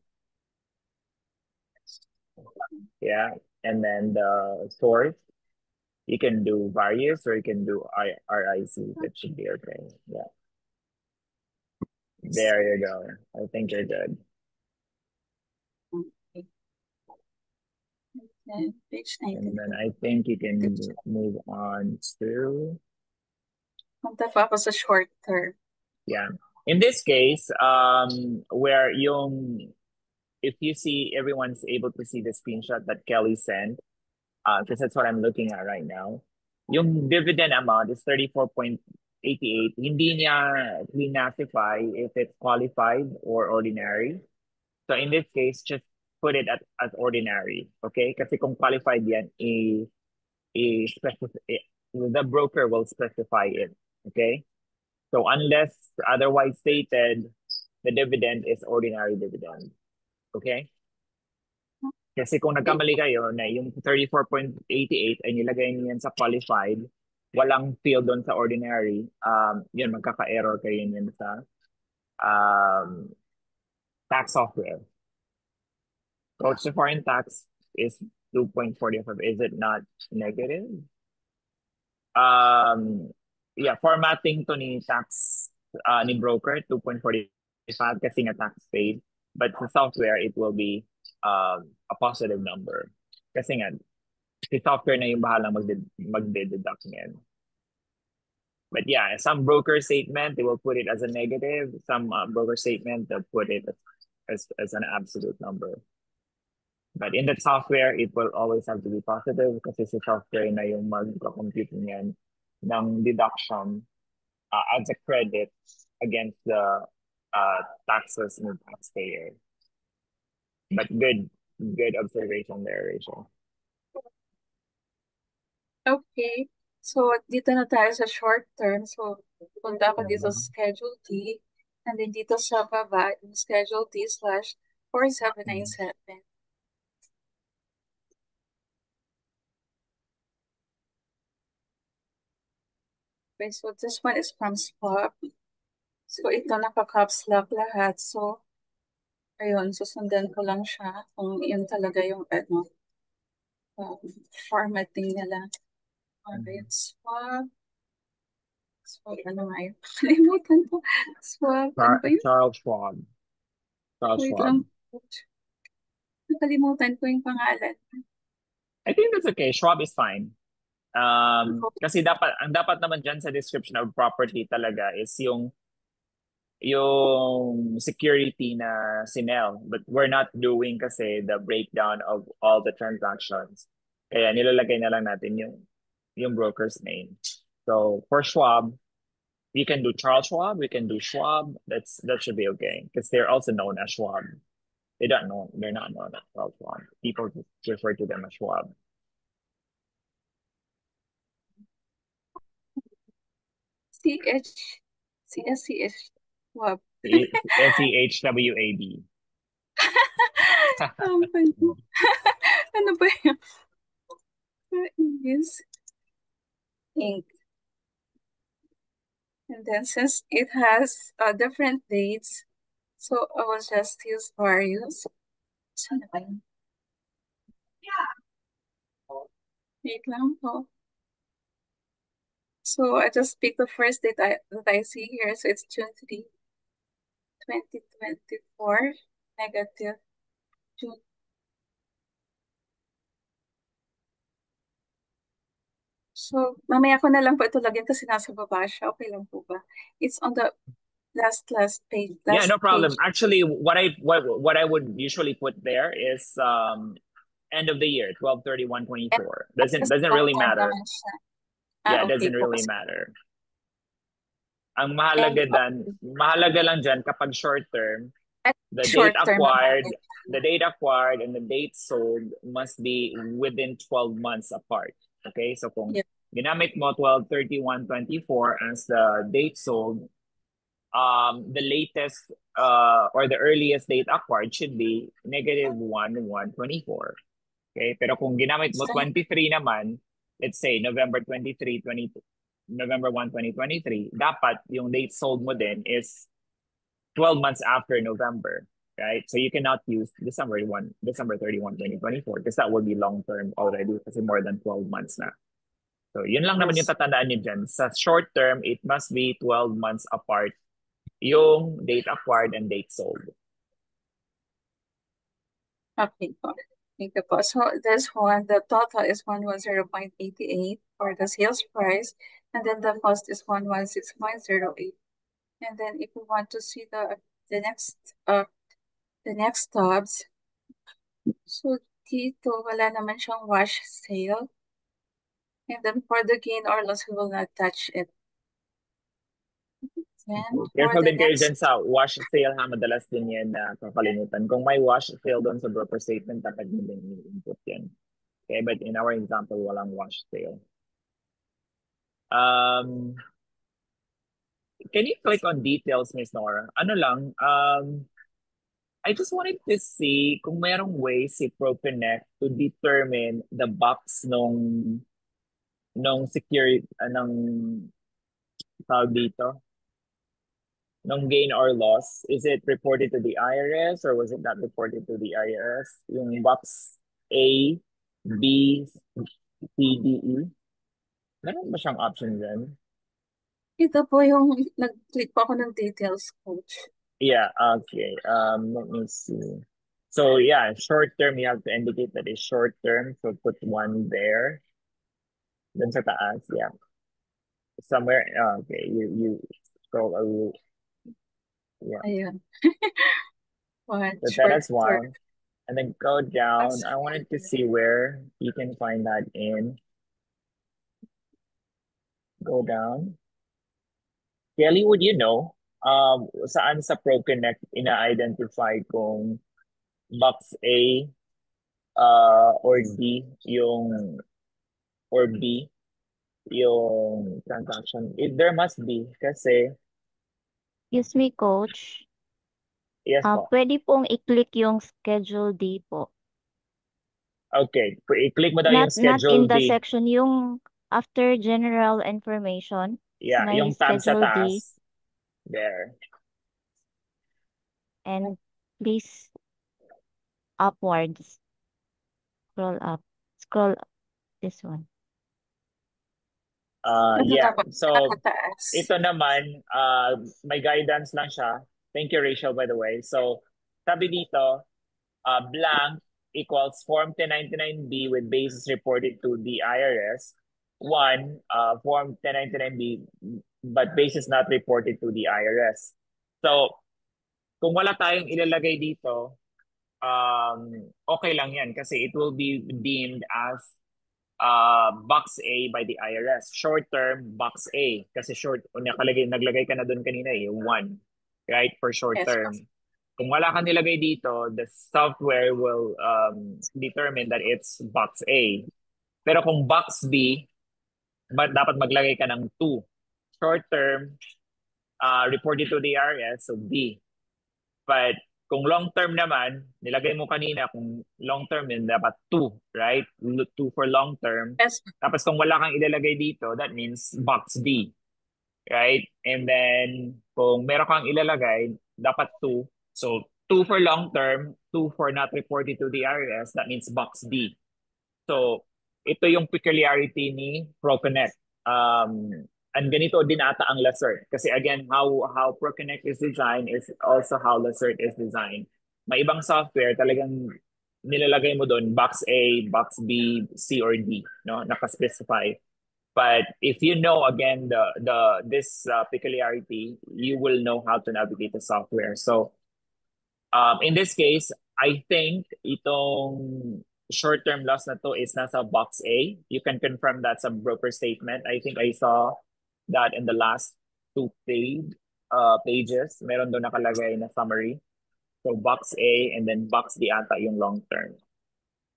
Speaker 2: Yeah. And then the source, you can do various or you can do RIC. That should be okay. Yeah. There you go. I think you're good.
Speaker 4: Okay. And page 19.
Speaker 2: And then I think you can move on to
Speaker 4: Punta pa ako sa short term.
Speaker 2: yeah. In this case, where if you see everyone's able to see the screenshot that Kelly sent, because that's what I'm looking at right now. yung dividend amount is 34.88. Hindi niya classify if it's qualified or ordinary. So in this case, just put it as ordinary. Okay? Kasi kung qualified yan, the broker will specify it. Okay? So unless otherwise stated, the dividend is ordinary dividend. Okay? Kasi kung nagkamali kayo na yung 34.88 ay nilagay niyo yan sa qualified, walang field doon sa ordinary, yun, magkaka-error kayo yun sa tax software. Coach, the foreign tax is 2.45. Is it not negative? Yeah, formatting to ni tax ni broker 2.45 kasi nga tax paid, but sa software it will be a positive number kasi nga si software na yung bahala magde-deduct niyan. But yeah, some broker statement they will put it as a negative, some broker statement they'll put it as an absolute number. But in the software, it will always have to be positive kasi si software na yung mag-compute niyan ng deduction as a credit against the taxes ng taxpayer. But good observation there, Rachel.
Speaker 4: Okay. So, dito na tayo sa short term. So, punta ako dito sa Schedule D. And then dito sa baba, yung Schedule D/4797. Okay, so this one is from swap. So, ito naka-caps lock lahat. So, ayun, susundan ko lang siya kung yun talaga yung formatting nila. Alright, swap. Swap, ano nga yun? Kalimutan ko. Swap, ano ba yun?
Speaker 2: Charles Schwab. Charles
Speaker 4: Wait
Speaker 2: Schwab.
Speaker 4: lang. Nakalimutan ko yung pangalan.
Speaker 2: I think that's okay. Schwab is fine. Kasi ang dapat naman dyan sa description of property talaga is yung security na sinel. But we're not doing kasi the breakdown of all the transactions. Kaya nilalagay na lang natin yung broker's name. So for Schwab, we can do Charles Schwab, we can do Schwab. That should be okay because they're also known as Schwab. They're not known as Charles Schwab. People just refer to them as Schwab.
Speaker 4: CSCH Schwab.
Speaker 2: SEHWAB.
Speaker 4: Ano ba yun? Is ink. And then since it has different dates, so I will just use various. Saan na ba yun? Wait lang po. So I just pick the first date that I see here. So it's June 3, 2024, negative June. So mamaya ko na lang po ito lagyan kasi nasa baba siya. Okay lang po ba? It's on the last page.
Speaker 2: Yeah, no problem.
Speaker 4: Page.
Speaker 2: Actually, what I would usually put there is end of the year, 12/31/24. Doesn't really matter. Yeah,
Speaker 4: okay,
Speaker 2: doesn't really matter. Ang mahalaga lang dyan kapag short term, the date acquired and the date sold must be within 12 months apart. Okay? So kung ginamit mo 12/31/24 as the date sold, the latest or the earliest date acquired should be -1/1/24. Okay? Pero kung ginamit mo 23 naman, let's say November 1, 2023, dapat yung date sold mo din is 12 months after November, right? So you cannot use December 31, 2024 because that would be long-term already kasi more than 12 months na. So yun lang naman yung tatandaan niyo dyan. Sa short term, it must be 12 months apart yung date acquired and date sold.
Speaker 4: Okay po. Thank you po. So this one, the total is 110.88 for the sales price, and then the cost is 116.08. And then if we want to see the next tabs, so dito wala naman siyang wash sale. And then for the gain or loss, we will not touch it. And for
Speaker 2: Careful
Speaker 4: the
Speaker 2: din kayo
Speaker 4: next,
Speaker 2: dyan sa wash sale ha. Madalas din yan na kakalimutan. Kung may wash sale doon sa broker statement, dapat nyo din i-input yan. Okay, but in our example, walang wash sale. Can you click on details, Miss Nora? Ano lang, I just wanted to see kung mayroong way si ProConnect to determine the box nung security, ng tawag dito, nung gain or loss. Is it reported to the IRS or was it not reported to the IRS? Yung box A, B, C, D, E. Meron ba siyang option dyan?
Speaker 4: ito po yung nag-click po ako ng details, coach.
Speaker 2: Yeah, okay. Let me see. So yeah, short term, you have to indicate that it's short term. So put one there. Then sa taas, yeah. Somewhere, okay, you scroll a little, yeah.
Speaker 4: Ayun. One
Speaker 2: So
Speaker 4: short
Speaker 2: that is
Speaker 4: term.
Speaker 2: one. And then go down.
Speaker 4: That's
Speaker 2: I wanted to see where you can find that in. Go down. Kelly, would you know, saan sa ProConnect ina-identify kung box A, or D, or B, yung transaction? There must be, kasi,
Speaker 3: Excuse me, coach.
Speaker 2: yes po.
Speaker 3: Pwede pong i-click yung Schedule D po.
Speaker 2: Okay, i-click mo daw
Speaker 3: Not
Speaker 2: yung Schedule
Speaker 3: in the
Speaker 2: D.
Speaker 3: section, yung after general information,
Speaker 2: Yeah,
Speaker 3: may
Speaker 2: yung tab sa
Speaker 3: Schedule D,
Speaker 2: taas. There.
Speaker 3: and please upwards. Scroll up. Scroll this one.
Speaker 4: Ano
Speaker 2: Yeah,
Speaker 4: dapat?
Speaker 2: so
Speaker 4: Nakataas.
Speaker 2: ito naman, may guidance lang siya. Thank you, Rachel, by the way. So, sabi dito, blank equals Form 1099B with basis reported to the IRS. One, Form 1099B, but basis not reported to the IRS. So, kung wala tayong ilalagay dito, okay lang yan kasi it will be deemed as box A by the IRS. Short term, box A. Kasi short, naglagay ka na doon kanina yung 1, right? For short
Speaker 4: Yes,
Speaker 2: term. Kung wala ka nilagay dito, the software will determine that it's box A. Pero kung box B, dapat maglagay ka ng 2. Short term, reported to the IRS, so B. But kung long term naman, nilagay mo kanina, kung long term yun, dapat 2, right? 2 for long term.
Speaker 4: yes.
Speaker 2: Tapos kung wala kang ilalagay dito, that means box B, right? And then kung meron kang ilalagay, dapat 2. So 2 for long term, 2 for not reported to the IRS, that means box D. So ito yung peculiarity ni ProConnect. And ganito din ata ang Lacert. Kasi again, how ProConnect is designed is also how Lacert is designed. May ibang software talagang nilalagay mo doon box A, box B, C or D, no? Naka-specify. But if you know again this peculiarity, you will know how to navigate the software. So in this case, I think itong short-term loss na to is nasa box A. You can confirm that sa broker statement. I think I saw that in the last 2 pages. Meron doon nakalagay na summary. So box A and then box D ata yung long term.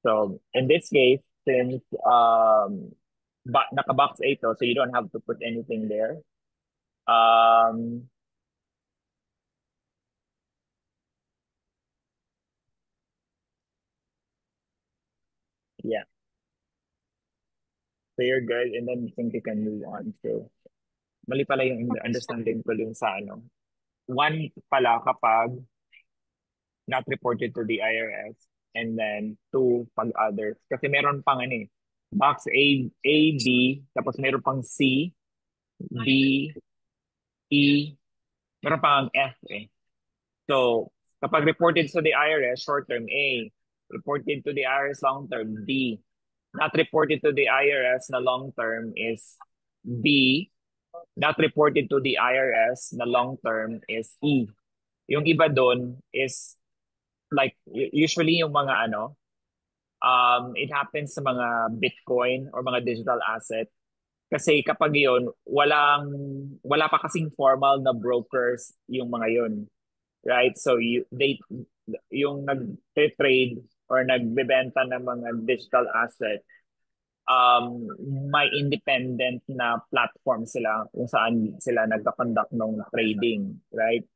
Speaker 2: So in this case, since naka-box A to, so you don't have to put anything there. Yeah. So you're good, and then I think you can move on to, mali pala yung understanding ko dun sa ano. 1 pala kapag not reported to the IRS, and then 2 pag others. Kasi meron pang ano box A, B, tapos meron pang C, D, E, meron pang F eh. So, kapag reported to the IRS, short-term A, reported to the IRS long-term D, not reported to the IRS na long-term is B, not reported to the IRS na long-term is E. Yung iba doon is like usually yung mga ano, It happens sa mga Bitcoin or mga digital asset. Kasi kapag yun, wala pa kasing formal na brokers yung mga yun. Right? So yung nag-trade or nagbebenta ng mga digital asset, may independent na platform sila kung saan sila nagka-conduct ng trading, right?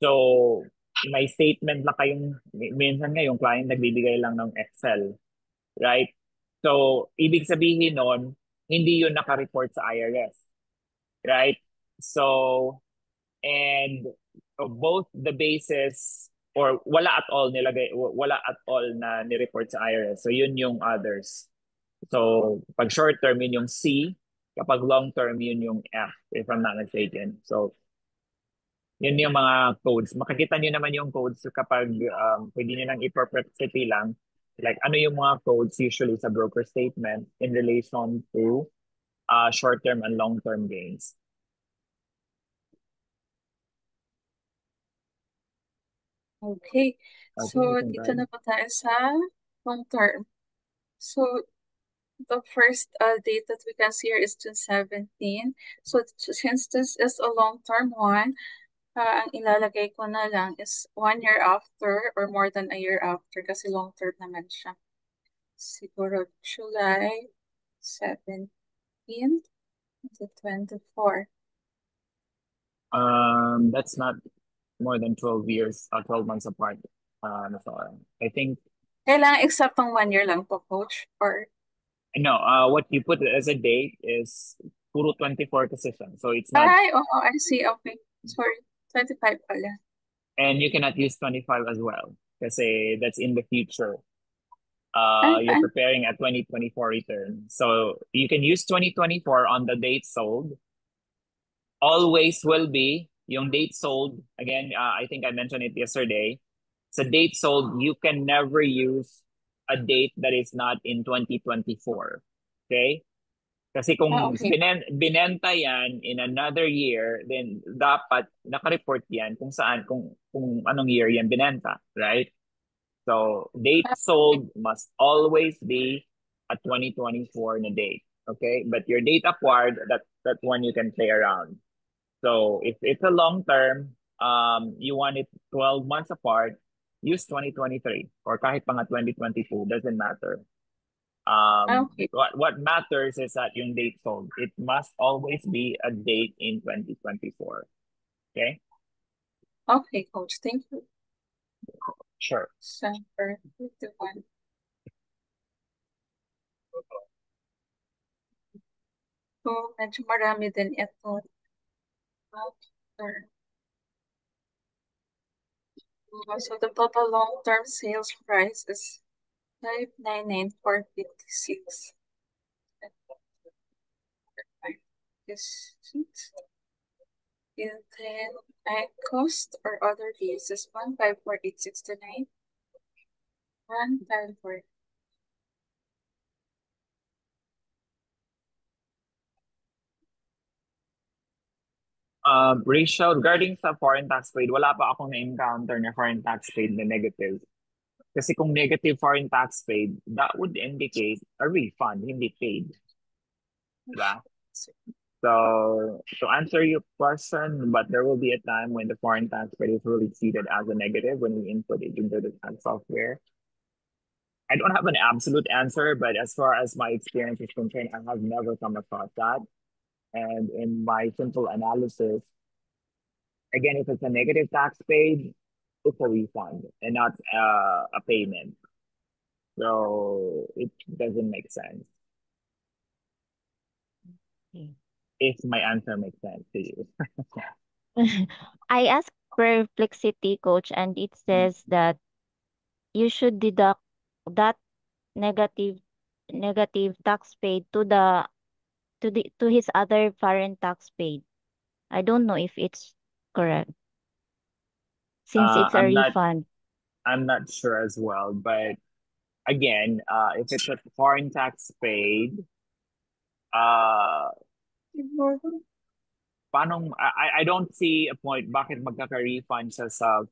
Speaker 2: So, may statement na kayong, minsan nga yung client nagbibigay lang ng Excel, right? So, ibig sabihin nun, hindi yun naka-report sa IRS, right? So, and both the basis or wala at all na ni-report sa IRS. So, yun yung others. So, pag short term, yun yung C. Kapag long term, yun yung F, if I'm not mistaken. So, yun yung mga codes. Makikita nyo naman yung codes kapag pwede nyo nang i-perplexity lang. Like, ano yung mga codes usually sa broker statement in relation to short-term and long-term gains.
Speaker 4: Okay.
Speaker 2: I think we
Speaker 4: So,
Speaker 2: can
Speaker 4: dito
Speaker 2: try.
Speaker 4: na po tayo sa long term. So, the first date that we can see here is June 17. So, since this is a long-term one, ang ilalagay ko na lang is 1 year after or more than a year after kasi long-term naman siya. Siguro July 17 to 24.
Speaker 2: That's not more than 12 years, 12 months apart. So I think,
Speaker 4: Kailangan eksaktong 1 year lang po, coach? Or,
Speaker 2: no, what you put as a date is puro 24 position. So it's not,
Speaker 4: I see. Okay. Sorry. 25 pala.
Speaker 2: and you cannot use 25 as well kasi that's in the future.
Speaker 4: Ay,
Speaker 2: You're preparing a 2024 return. So you can use 2024 on the date sold. Always will be yung date sold. Again, I think I mentioned it yesterday. Sa date sold, you can never use a date that is not in 2024. Okay? Kasi kung
Speaker 4: okay.
Speaker 2: binenta yan in another year, then dapat naka-report yan kung saan, kung anong year yan binenta, right? So, date sold must always be a 2024 na date. Okay? But your date acquired, that one you can play around. So, if it's a long term, you want it 12 months apart, use 2023 or kahit pa nga 2022, doesn't matter.
Speaker 4: Okay.
Speaker 2: What matters is that yung date sold. It must always be a date in 2024. Okay?
Speaker 4: Okay, coach. Thank you.
Speaker 2: Sure.
Speaker 4: December 51. So, medyo marami din ito. So, the total long-term sales price is 599,456. And then cost or other fees is 154,869. 154.
Speaker 2: Rachel, regarding sa foreign tax paid, wala pa akong na-encounter na foreign tax paid na negative. Kasi kung negative foreign tax paid, that would indicate a refund, hindi paid. Diba? So, to answer your question, but there will be a time when the foreign tax paid is really treated as a negative when we input it into the tax software. I don't have an absolute answer, but as far as my experience is concerned, I have never come across that. And in my simple analysis, again, if it's a negative tax paid, it's a refund and not a payment. So it doesn't make sense.
Speaker 3: Okay.
Speaker 2: If my answer makes sense to you.
Speaker 3: I asked Perplexity, coach, and it says that you should deduct that negative tax paid to his other foreign tax paid. I don't know if it's correct since
Speaker 2: Uh,
Speaker 3: it's a
Speaker 2: I'm not
Speaker 3: refund.
Speaker 2: I'm not sure as well, but again, if it's a foreign tax paid, uh, I don't see a point bakit magkaka-refund siya sa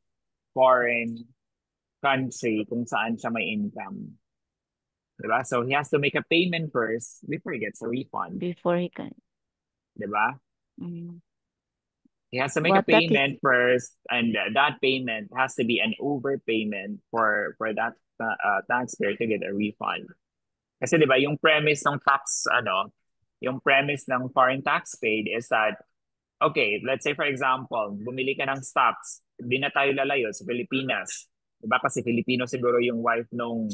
Speaker 2: foreign country kung saan siya may income. Diba? So he has to make a payment first before he gets a refund.
Speaker 3: Before he can.
Speaker 2: Diba?
Speaker 3: Mm.
Speaker 2: He has to make a
Speaker 3: But that is
Speaker 2: payment first, and that payment has to be an overpayment for that taxpayer to get a refund. Kasi 'di ba, yung premise ng yung premise ng foreign tax paid is that, okay, let's say for example, bumili ka ng stocks, di na tayo lalayo sa Pilipinas. 'Di ba, kasi Filipino siguro yung wife nung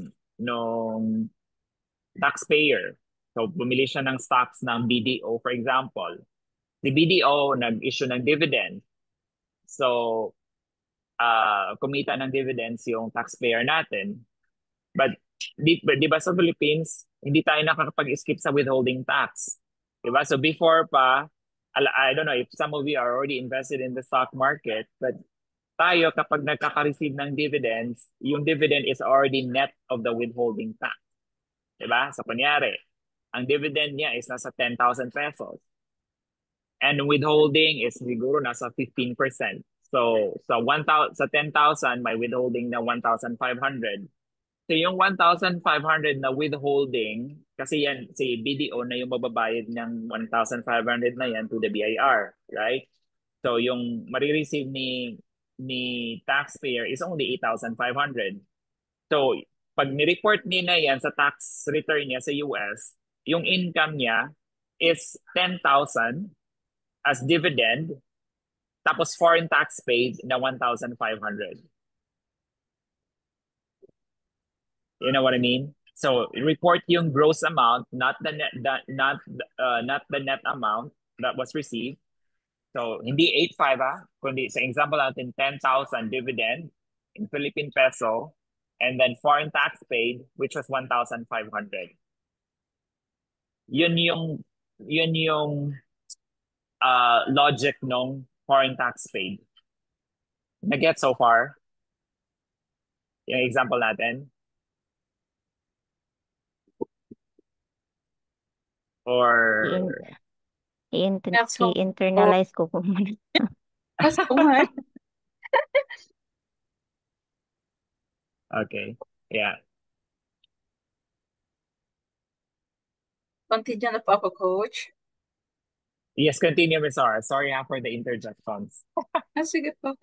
Speaker 2: taxpayer. So bumili siya ng stocks ng BDO for example. Si BDO nag-issue ng dividend. So kumita ng dividends yung taxpayer natin. But di ba sa Philippines, hindi tayo nakakapag-skip sa withholding tax. Di ba? So before pa, I don't know if some of you are already invested in the stock market, but tayo kapag nagkaka-receive ng dividends, yung dividend is already net of the withholding tax. Di ba? So kunyari, ang dividend niya is nasa 10,000 pesos. And withholding is siguro nasa 15%. So sa 1,000 sa 10,000 may withholding na 1,500. So yung 1,500 na withholding, kasi yan si BDO na yung mababayad ng 1,500 na yan to the BIR, right? So yung marireceive ni taxpayer is only 8,500. So pag ni-report niya na yan sa tax return niya sa US, yung income niya is 10,000 as dividend, tapos foreign tax paid na 1,500. You know what I mean? So report yung gross amount, not the not the net amount that was received. So hindi 8,500 kundi sa example natin 10,000 dividend in Philippine peso, and then foreign tax paid which was 1,500. Yun yung logic nung foreign tax paid. Na-get so far? Yung example natin? Or
Speaker 4: That's so
Speaker 3: i-internalize ko po muna.
Speaker 4: That's so much.
Speaker 2: okay. Yeah.
Speaker 4: Continue na po ako, Coach.
Speaker 2: Yes, continue, Ms. Zara. Sorry for the interjections.
Speaker 4: Sige po.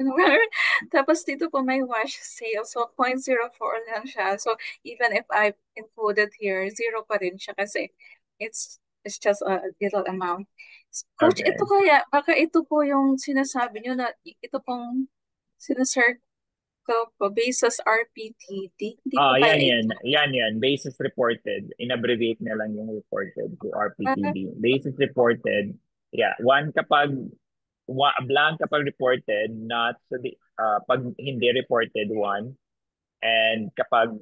Speaker 4: Tapos dito po may wash sale. So, 0.04 lang siya. So, even if I included here, zero pa rin siya kasi it's just a little amount. Coach,
Speaker 2: Okay.
Speaker 4: ito kaya, baka ito po yung sinasabi nyo na ito pong sinasir ko po, basis RPTD. Hindi po kaya ito.
Speaker 2: Yan. Basis reported. In-abbreviate na lang yung reported to RPTD. Basis reported. Yeah. Blank kapag reported, not pag hindi reported, one. And kapag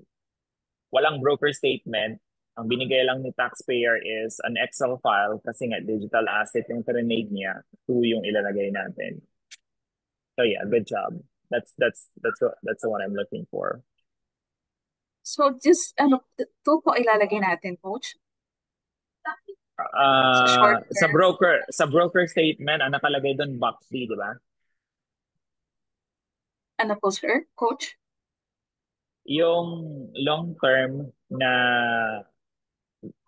Speaker 2: walang broker statement, ang binigay lang ni taxpayer is an Excel file kasi nga digital asset yung trinade niya, two yung ilalagay natin. So yeah, good job. That's the one I'm looking for.
Speaker 4: So, just, ito po ilalagay natin, Coach.
Speaker 2: Sa broker statement, ang nakalagay doon box D, di ba?
Speaker 4: Ano po, sir? Coach?
Speaker 2: Yung long term na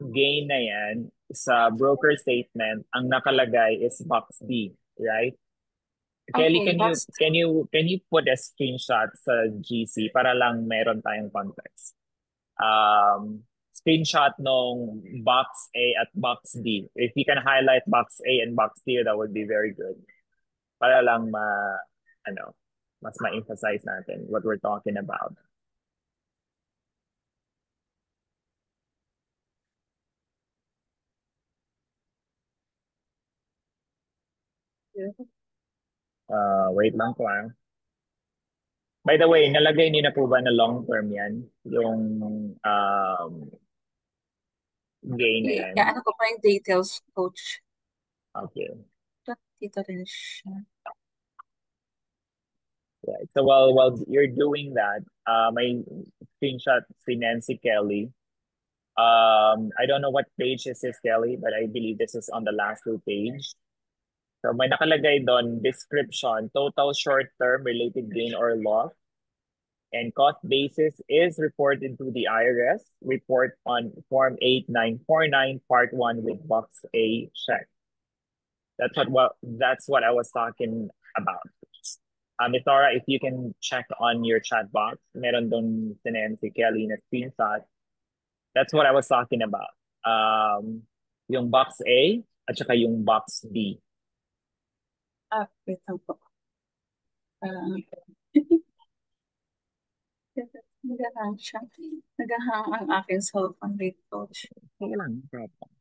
Speaker 2: gain na yan sa broker statement, ang nakalagay is box D, right? Kelly,
Speaker 4: Okay,
Speaker 2: can you put a screenshot sa GC para lang meron tayong context? Screenshot nung box A at box D. If you can highlight box A and box D, that would be very good. Para lang mas ma-emphasize natin what we're talking about. Wait lang po. By the way, nalagay niyo na po ba na long term yan? Yung gain na yan?
Speaker 4: Ano ko pa yung details, Coach?
Speaker 2: Okay.
Speaker 4: Dito rin siya.
Speaker 2: Right. So while you're doing that, may screenshot si Nancy Kelly. I don't know what page is this, Kelly, but I believe this is on the last two page. So may nakalagay doon description, total short-term related gain or loss. and cost basis is reported to the IRS. Report on Form 8949 Part 1 with Box A check. That's what I was talking about. Ms. Nora, if you can check on your chat box, meron dun sinend si Kelly na screenshot. That's what I was talking about. Yung box A at saka yung box B.
Speaker 4: Wait lang po. Nagahang siya. Nagahang ang aking cellphone rate, coach.
Speaker 2: Okay lang, no problem.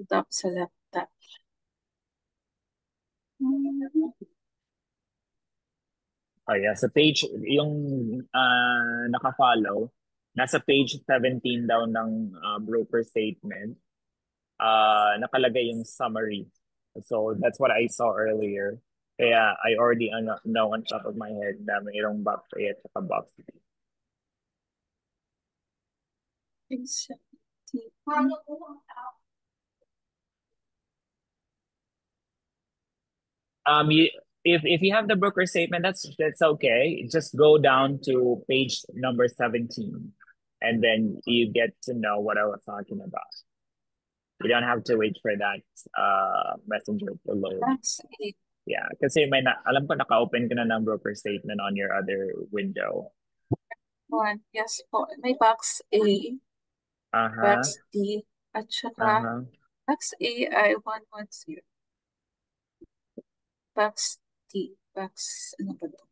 Speaker 4: Tap sa laptop.
Speaker 2: Oh yeah, sa page, yung naka-follow, nasa page 17 daw ng broker statement, nakalagay yung summary. So that's what I saw earlier. Kaya I already know on top of my head na mayroong box A at saka box B. If you have the broker statement, that's okay. Just go down to page number 17, and then you get to know what I was talking about. You don't have to wait for that messenger to load.
Speaker 4: That's it.
Speaker 2: Yeah, kasi alam ko naka-open ka na ng broker statement on your other window.
Speaker 4: One, yes po. May box A, box D, at saka box A ay 110. Box D, box, ano ba ito?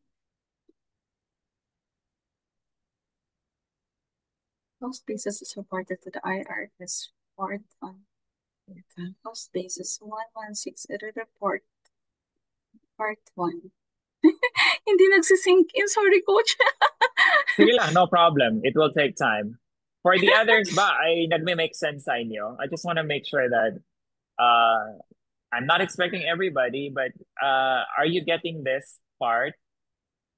Speaker 4: Cost basis is reported to the IRS report on cost basis 116 report part 1. Hindi nagsisink in. Sorry, coach.
Speaker 2: Sige lang, no problem. It will take time. For the others ba, ay nagme-make sense sa inyo? I just want to make sure that I'm not expecting everybody, but are you getting this part?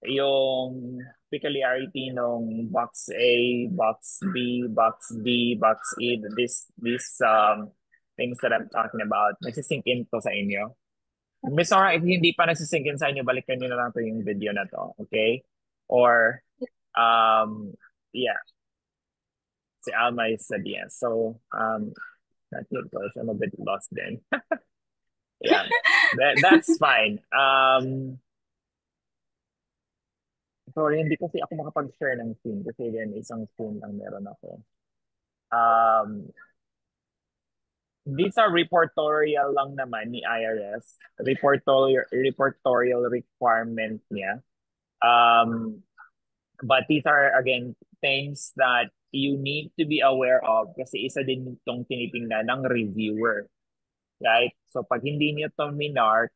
Speaker 2: Yung peculiarity ng box A, box B, box D, box E, these things that I'm talking about, nagsisink in to sa inyo? Miss Nora, if hindi pa nagsisink in sa inyo, balikan nyo na lang to yung video na to, okay? Or, yeah. Si Alma is said yes. So, not yet, coach. I'm a bit lost then. Yeah, that's fine. Sorry, hindi kasi ako makapag-share ng screen kasi then isang screen lang meron ako. These are reportorial lang naman ni IRS. Reportorial requirement niya. But these are, again, things that you need to be aware of kasi isa din itong tinitingnan ng reviewer. Right? So pag hindi niyo ito minark,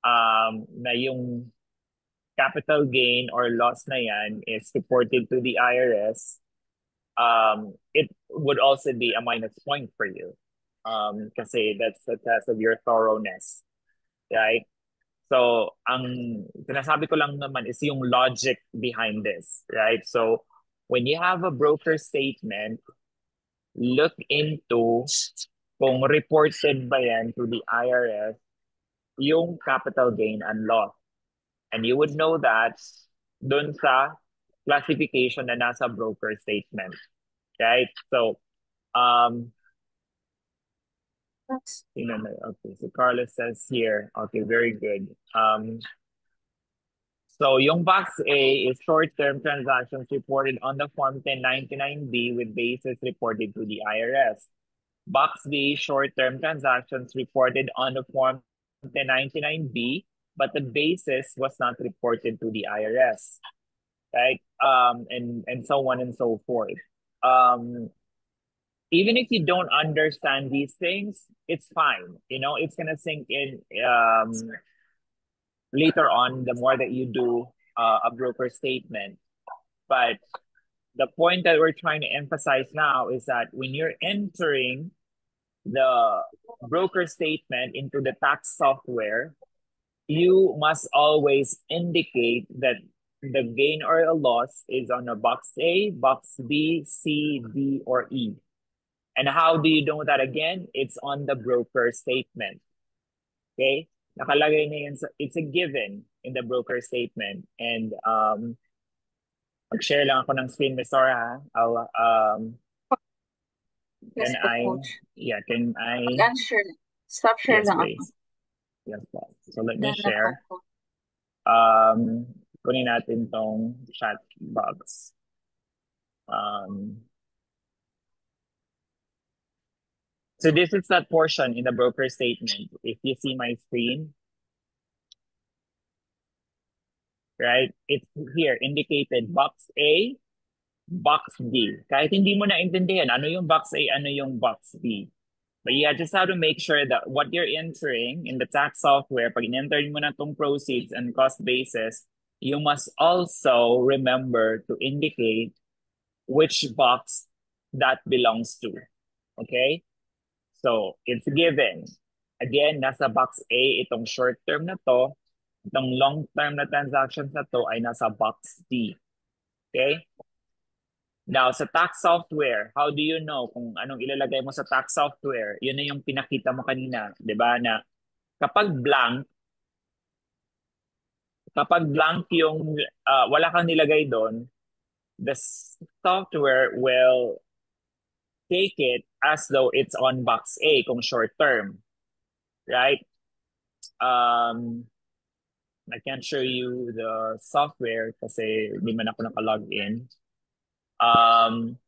Speaker 2: na yung capital gain or loss na yan is reported to the IRS, it would also be a minus point for you. Kasi that's a test of your thoroughness. Right? So, ang sinasabi ko lang naman is yung logic behind this, right? So, when you have a broker statement, look into kung reported ba yan to the IRS yung capital gain and loss. And you would know that dun sa classification na nasa broker statement, right? So, okay, so Carlos says here, okay, very good. So yung box A is short-term transactions reported on the Form 1099-B with basis reported to the IRS. Box B, short-term transactions reported on the Form 1099-B, but the basis was not reported to the IRS, right? And so on and so forth. Even if you don't understand these things, it's fine. You know, it's gonna sink in later on the more that you do a broker statement. But the point that we're trying to emphasize now is that when you're entering the broker statement into the tax software, you must always indicate that the gain or a loss is on a box A, box B, C, D, or E. And how do you know that again? It's on the broker statement. Okay? Nakalagay na yan, it's a given in the broker statement. And mag-share lang ako ng screen, Miss Sora, ha?
Speaker 4: Yes
Speaker 2: Can
Speaker 4: po,
Speaker 2: I,
Speaker 4: Coach.
Speaker 2: yeah, can I,
Speaker 4: Mag-unshare. Stop share
Speaker 2: yes,
Speaker 4: lang ako.
Speaker 2: please. Yes, po. So let me
Speaker 4: Dahil na po
Speaker 2: share.
Speaker 4: po.
Speaker 2: Kunin natin tong chat box. So this is that portion in the broker statement. If you see my screen, right? It's here indicated box A, box B. Kahit hindi mo naintindihan ano yung box A, ano yung box B. But you just have to make sure that what you're entering in the tax software, pag in-enter mo na tong proceeds and cost basis, you must also remember to indicate which box that belongs to. Okay? So, it's given. Again, nasa box A itong short term na to. Itong long term na transactions na to ay nasa box D. Okay? Now, sa tax software, how do you know kung anong ilalagay mo sa tax software? Yun na yung pinakita mo kanina, 'di ba? Na kapag blank yung wala kang nilagay doon, the software will take it as though it's on box A kung short term, right? I can't show you the software kasi hindi man ako naka-log in. An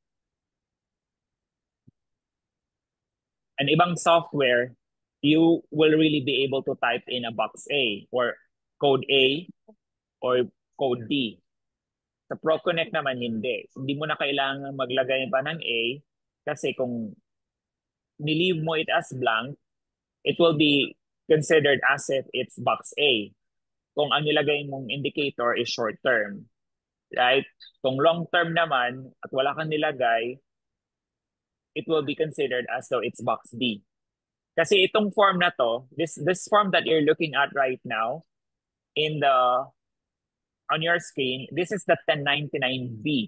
Speaker 2: ibang software, you will really be able to type in a box A or code A or code D. Sa ProConnect naman hindi. Hindi mo na kailangan maglagay pa ng A kasi kung nilive mo it as blank, it will be considered as if it's box A. Kung ang nilagay mong indicator is short term. Right? Kung long term naman at wala kang nilagay, it will be considered as though it's box D. Kasi itong form na to, this form that you're looking at right now on your screen, this is the 1099B.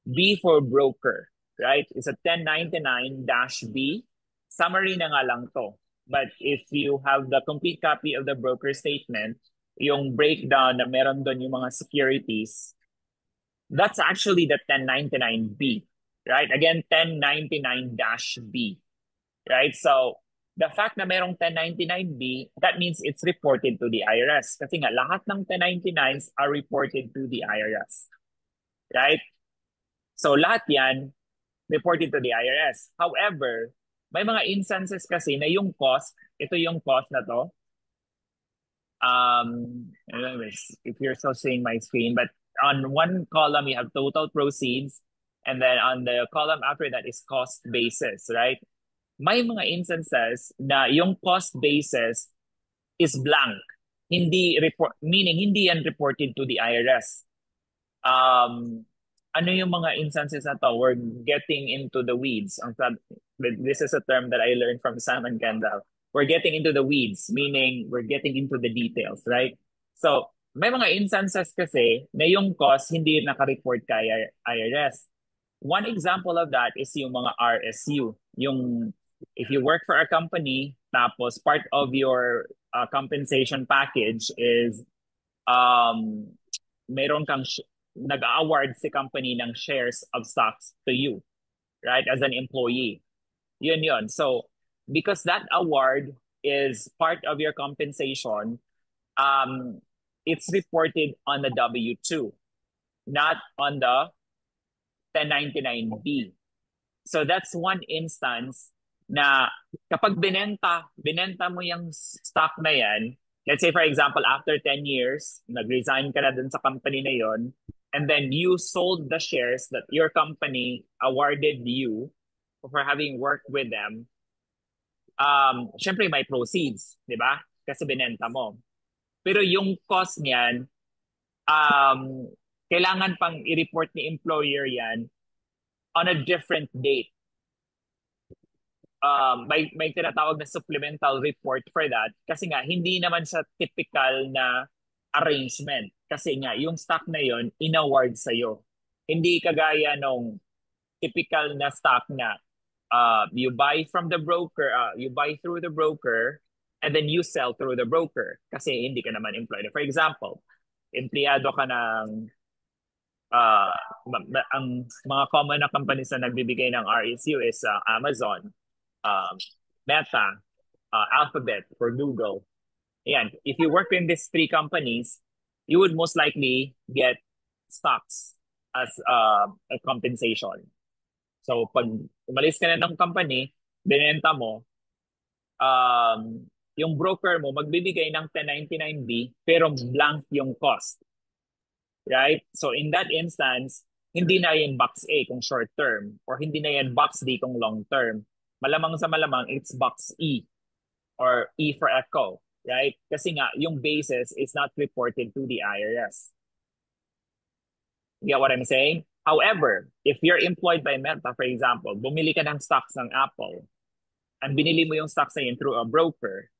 Speaker 2: B for broker, right? It's a 1099-B. Summary na nga lang to. But if you have the complete copy of the broker statement, yung breakdown na meron doon yung mga securities, that's actually the 1099B, right? Again, 1099-B, right? So, the fact na merong 1099B, that means it's reported to the IRS. Kasi nga, lahat ng 1099s are reported to the IRS, right? So, lahat yan, reported to the IRS. However, may mga instances kasi na yung cost, ito yung cost na to. Anyways, if you're still seeing my screen, but on one column, you have total proceeds. And then on the column after that is cost basis, right? May mga instances na yung cost basis is blank. Meaning hindi yan reported to the IRS. Ano yung mga instances na to? We're getting into the weeds. This is a term that I learned from Sam and Kendall. We're getting into the weeds, meaning we're getting into the details, right? So, may mga instances kasi na yung cost hindi naka-report kay IRS. One example of that is yung mga RSU. Yung if you work for a company, tapos part of your compensation package is meron kang nag-award si company ng shares of stocks to you, right? As an employee. Yun. So, because that award is part of your compensation, it's reported on the W-2, not on the 1099B. So that's one instance na kapag binenta mo yung stock na yan, let's say for example, after 10 years, nag-resign ka na dun sa company na yon, and then you sold the shares that your company awarded you for having worked with them, syempre may proceeds, di ba? Kasi binenta mo. Pero yung cost niyan, kailangan pang i-report ni employer yan on a different date. May tinatawag na supplemental report for that kasi nga hindi naman siya typical na arrangement kasi nga yung stock na yon in-award sa'yo. Hindi kagaya nung typical na stock na you buy from the broker, you buy through the broker, and then you sell through the broker kasi hindi ka naman employed. For example, empleyado ka ng ang mga common na companies na nagbibigay ng RSU is Amazon, Meta, Alphabet, or Google. Ayan, if you work in these three companies, you would most likely get stocks as a compensation. So pag umalis ka na ng company, binenta mo, yung broker mo magbibigay ng 1099B pero blank yung cost. Right? So in that instance, hindi na yan box A kung short term or hindi na yan box D kung long term. Malamang sa malamang, it's box E or E for echo. Right? Kasi nga, yung basis is not reported to the IRS. You get what I'm saying? However, if you're employed by Meta, for example, bumili ka ng stocks ng Apple, and binili mo yung stocks na yun through a broker,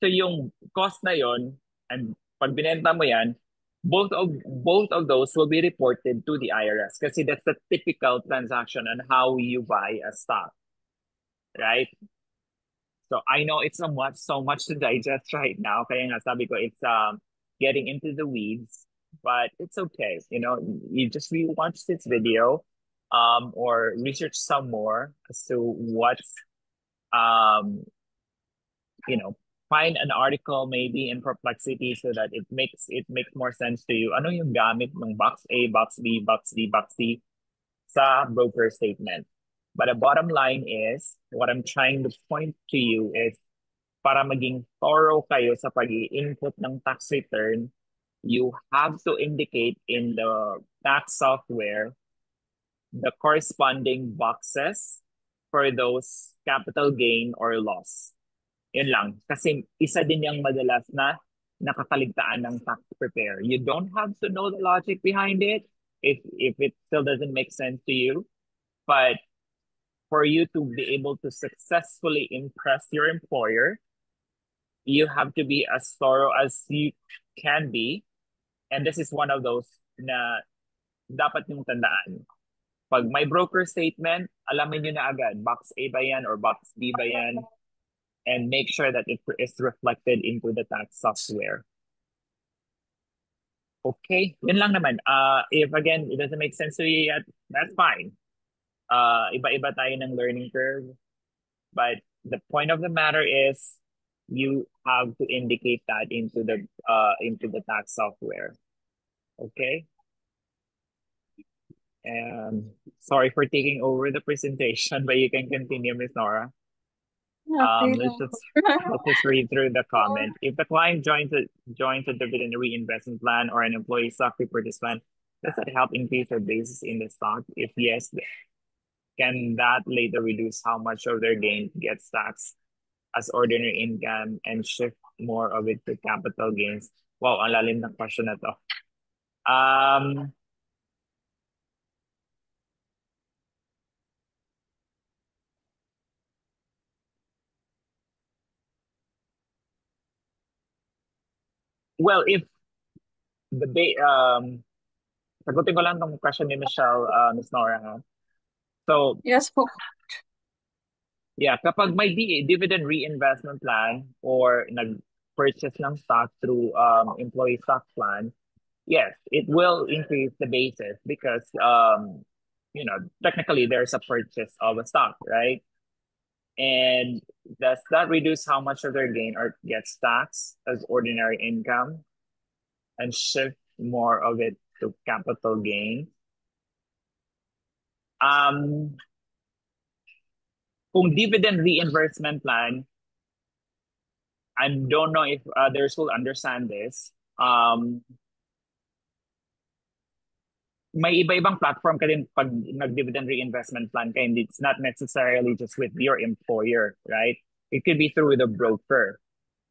Speaker 2: so yung cost na yun, and pag binenta mo yan, both of those will be reported to the IRS kasi that's the typical transaction on how you buy a stock, right? So I know it's so much to digest right now. Kaya nga sabi ko, it's getting into the weeds, but it's okay. You know, you just rewatch this video, or research some more as to what's you know, find an article maybe in Perplexity so that it makes more sense to you. Ano yung gamit ng box A, box B, box D, box C sa broker statement. But the bottom line is, what I'm trying to point to you is, para maging thorough kayo sa pag-i-input ng tax return, you have to indicate in the tax software the corresponding boxes for those capital gain or loss. Yun lang. Kasi isa din yung madalas na nakakaligtaan ng tax preparer. You don't have to know the logic behind it if it still doesn't make sense to you. But for you to be able to successfully impress your employer, you have to be as thorough as you can be. And this is one of those na dapat yung tandaan. Pag may broker statement, alamin nyo na agad, box A ba yan or box B ba yan? And make sure that it is reflected into the tax software. Okay, yun lang naman. If again, it doesn't make sense to you yet, that's fine. Iba-iba tayo ng learning curve. But the point of the matter is, you have to indicate that into the tax software. Okay? And sorry for taking over the presentation, but you can continue, Ms. Nora. Let's just read through the comment. If the client joins a dividend reinvestment plan or an employee stock repurchase plan, does that help increase their basis in the stock? If yes, can that later reduce how much of their gain gets taxed as ordinary income and shift more of it to capital gains? Wow, ang lalim ng question na to. Well, if the sagutin ko lang tong question ni Michelle, Ms. Nora, ha? So,
Speaker 4: Yes po.
Speaker 2: yeah, kapag may dividend reinvestment plan or nag-purchase ng stock through employee stock plan, yes, it will increase the basis because you know, technically there's a purchase of a stock, right? And does that reduce how much of their gain or gets taxed as ordinary income and shift more of it to capital gain? Kung dividend reinvestment plan, I don't know if others will understand this. May iba-ibang platform ka din pag nag-dividend reinvestment plan ka, and it's not necessarily just with your employer, right? It could be through the broker,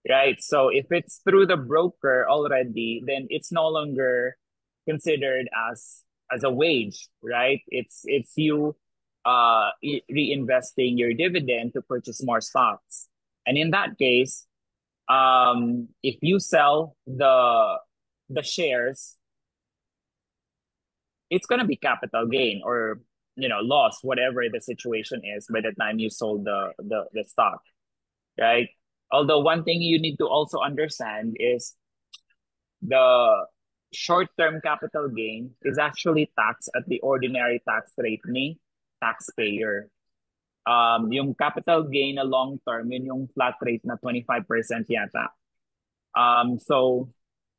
Speaker 2: right? So if it's through the broker already, then it's no longer considered as a wage, right? It's you reinvesting your dividend to purchase more stocks. And in that case, if you sell the shares, it's going to be capital gain or, you know, loss, whatever the situation is by the time you sold the stock, right? Although one thing you need to also understand is the short-term capital gain is actually taxed at the ordinary tax rate ni taxpayer. Yung capital gain na long term, yun yung flat rate na 25% yata. So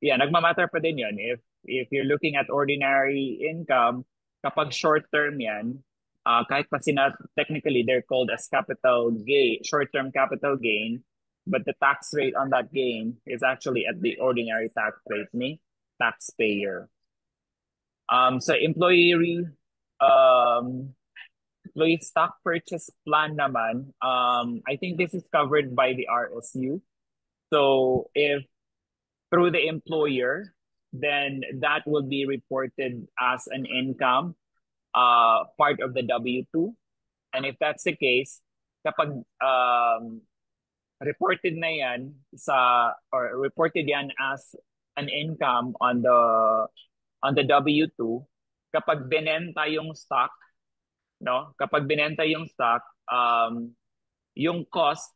Speaker 2: yeah, nagmamatter pa din yun. If you're looking at ordinary income, kapag short term yan, kahit pa technically they're called as capital gain, short-term capital gain, but the tax rate on that gain is actually at the ordinary tax rate ni taxpayer. So um, employee stock purchase plan naman, I think this is covered by the RSU. So if through the employer, then that will be reported as an income, part of the W-2. And if that's the case, kapag reported na yan or reported yan as an income on the W-2, kapag binenta yung stock, no? Kapag binenta yung stock, yung cost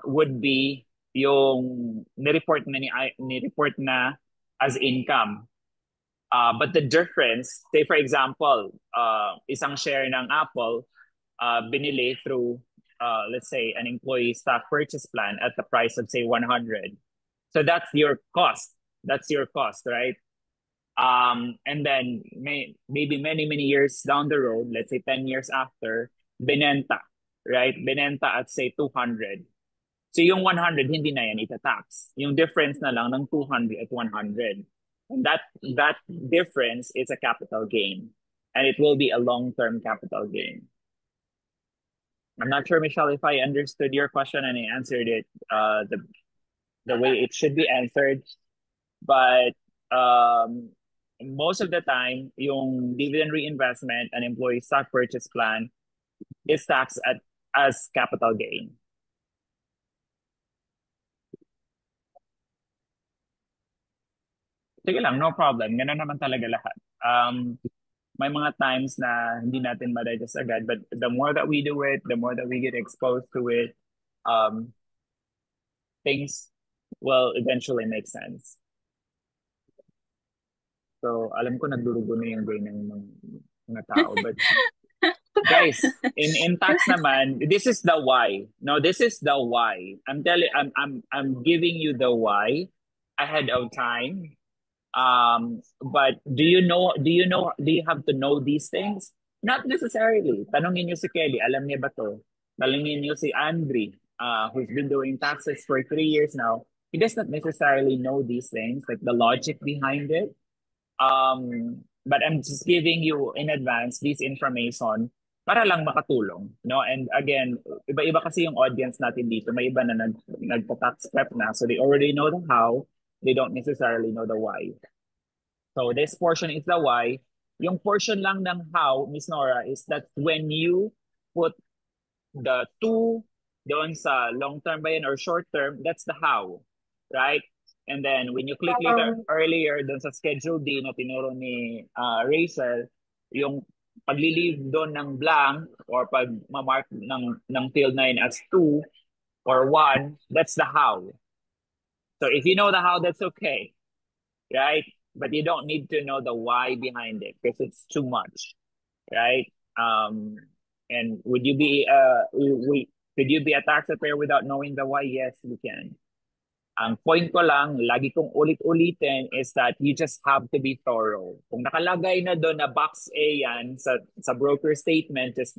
Speaker 2: would be yung ni-report na as income. But the difference, say for example, isang share ng Apple binili through let's say an employee stock purchase plan at the price of say 100. So that's your cost. That's your cost, right? And then maybe many years down the road, let's say 10 years after, binenta, right? Binenta at say 200. So yung 100 hindi na yan itatax. Yung difference na lang ng 200 at 100. And that difference is a capital gain. And it will be a long-term capital gain. I'm not sure, Michelle, if I understood your question and I answered it the way it should be answered. But most of the time, yung dividend reinvestment and employee stock purchase plan is taxed as capital gain. Sige lang, no problem. Ganun naman talaga lahat. May mga times na hindi natin ma-digest agad, but the more that we do it, the more that we get exposed to it, things will eventually make sense. So, alam ko nagdurugo na yung brain ng mga tao. But guys, in tax naman, this is the why. No, this is the why. I'm giving you the why ahead of time. But do you have to know these things? Not necessarily. Tanongin niyo si Kelly, alam niya ba to? Tanongin niyo si Andre, who's been doing taxes for 3 years now. He does not necessarily know these things, like the logic behind it. But I'm just giving you in advance this information para lang makatulong, no? And again, iba-iba kasi yung audience natin dito. May iba na nagpa-tax prep na, so they already know the how, they don't necessarily know the why. So this portion is the why. Yung portion lang ng how, Miss Nora, is that when you put the two doon sa long-term ba yan or short-term, that's the how, right? And then when you click later earlier doon sa Schedule D na tinuro ni Rachel, yung paglilive doon ng blank or pag ma-mark ng field 9 as 2 or 1, that's the how. So if you know the how, that's okay, right? But you don't need to know the why behind it because it's too much, right? And could you be a taxpayer without knowing the why? Yes, you can. Ang point ko lang, lagi kong ulit-ulitin is that you just have to be thorough. Kung nakalagay na doon na box A yan sa broker statement, just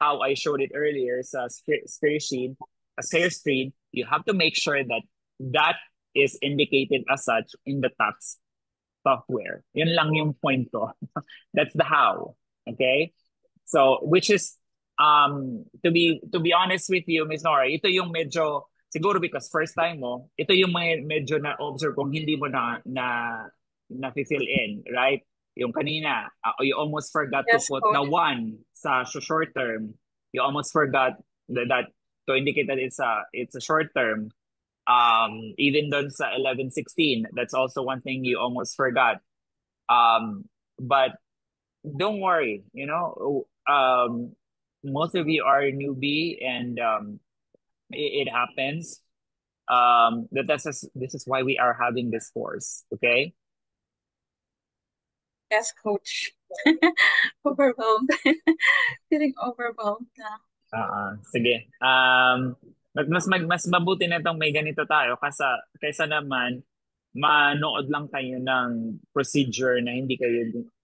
Speaker 2: how I showed it earlier sa spreadsheet, you have to make sure that that is indicated as such in the tax software. Yun lang yung point ko. That's the how. Okay? So, which is, to be honest with you, Ms. Nora, ito yung medyo, siguro because first time mo, ito yung medyo na-observe kung hindi mo na-fill in, right? Yung kanina, you almost forgot to put the one sa short term. You almost forgot that to indicate that it's a short term. Even dun sa 1116, that's also one thing you almost forgot. But don't worry, most of you are newbie and it happens. This is why we are having this course. Okay.
Speaker 4: Yes, coach. Overwhelmed. Feeling overwhelmed na.
Speaker 2: Sige. Mas mabuti na itong may ganito tayo kaysa naman manood lang kayo ng procedure na hindi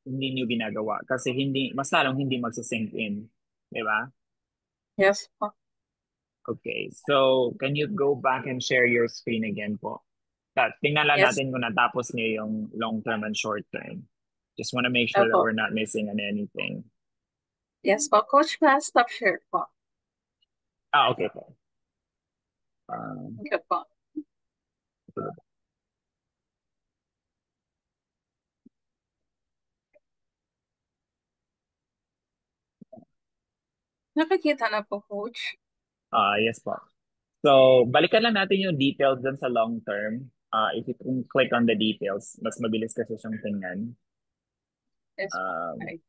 Speaker 2: niyo ginagawa kasi mas lalong hindi magsisink in, di ba?
Speaker 4: Yes po.
Speaker 2: Okay. So, can you go back and share your screen again po? Tingnan lang
Speaker 4: Yes.
Speaker 2: natin kung natapos niyo yung long term and short term. Just want to make sure that
Speaker 4: Opo.
Speaker 2: we're not missing on anything.
Speaker 4: Yes po. Coach, stop share po.
Speaker 2: Okay po.
Speaker 4: Okay po. Nakikita na po, coach.
Speaker 2: Yes po. So, balikan lang natin yung details dun sa long term. If you can click on the details, mas mabilis kasi siyang tingnan.
Speaker 4: Yes po.
Speaker 2: Um,
Speaker 4: Right.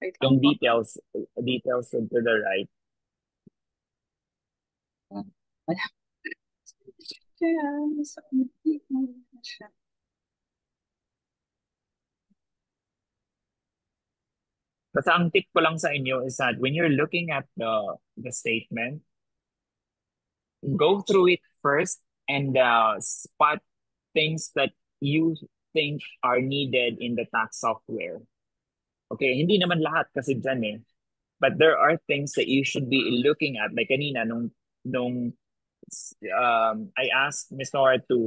Speaker 4: Wait
Speaker 2: yung
Speaker 4: lang po.
Speaker 2: details to the right.
Speaker 4: Kaya, siya.
Speaker 2: Basta ang tip ko lang sa inyo is that when you're looking at the statement, go through it first and spot things that you think are needed in the tax software. Okay, hindi naman lahat kasi dyan eh. But there are things that you should be looking at. Like kanina, nung I asked Ms. Nora to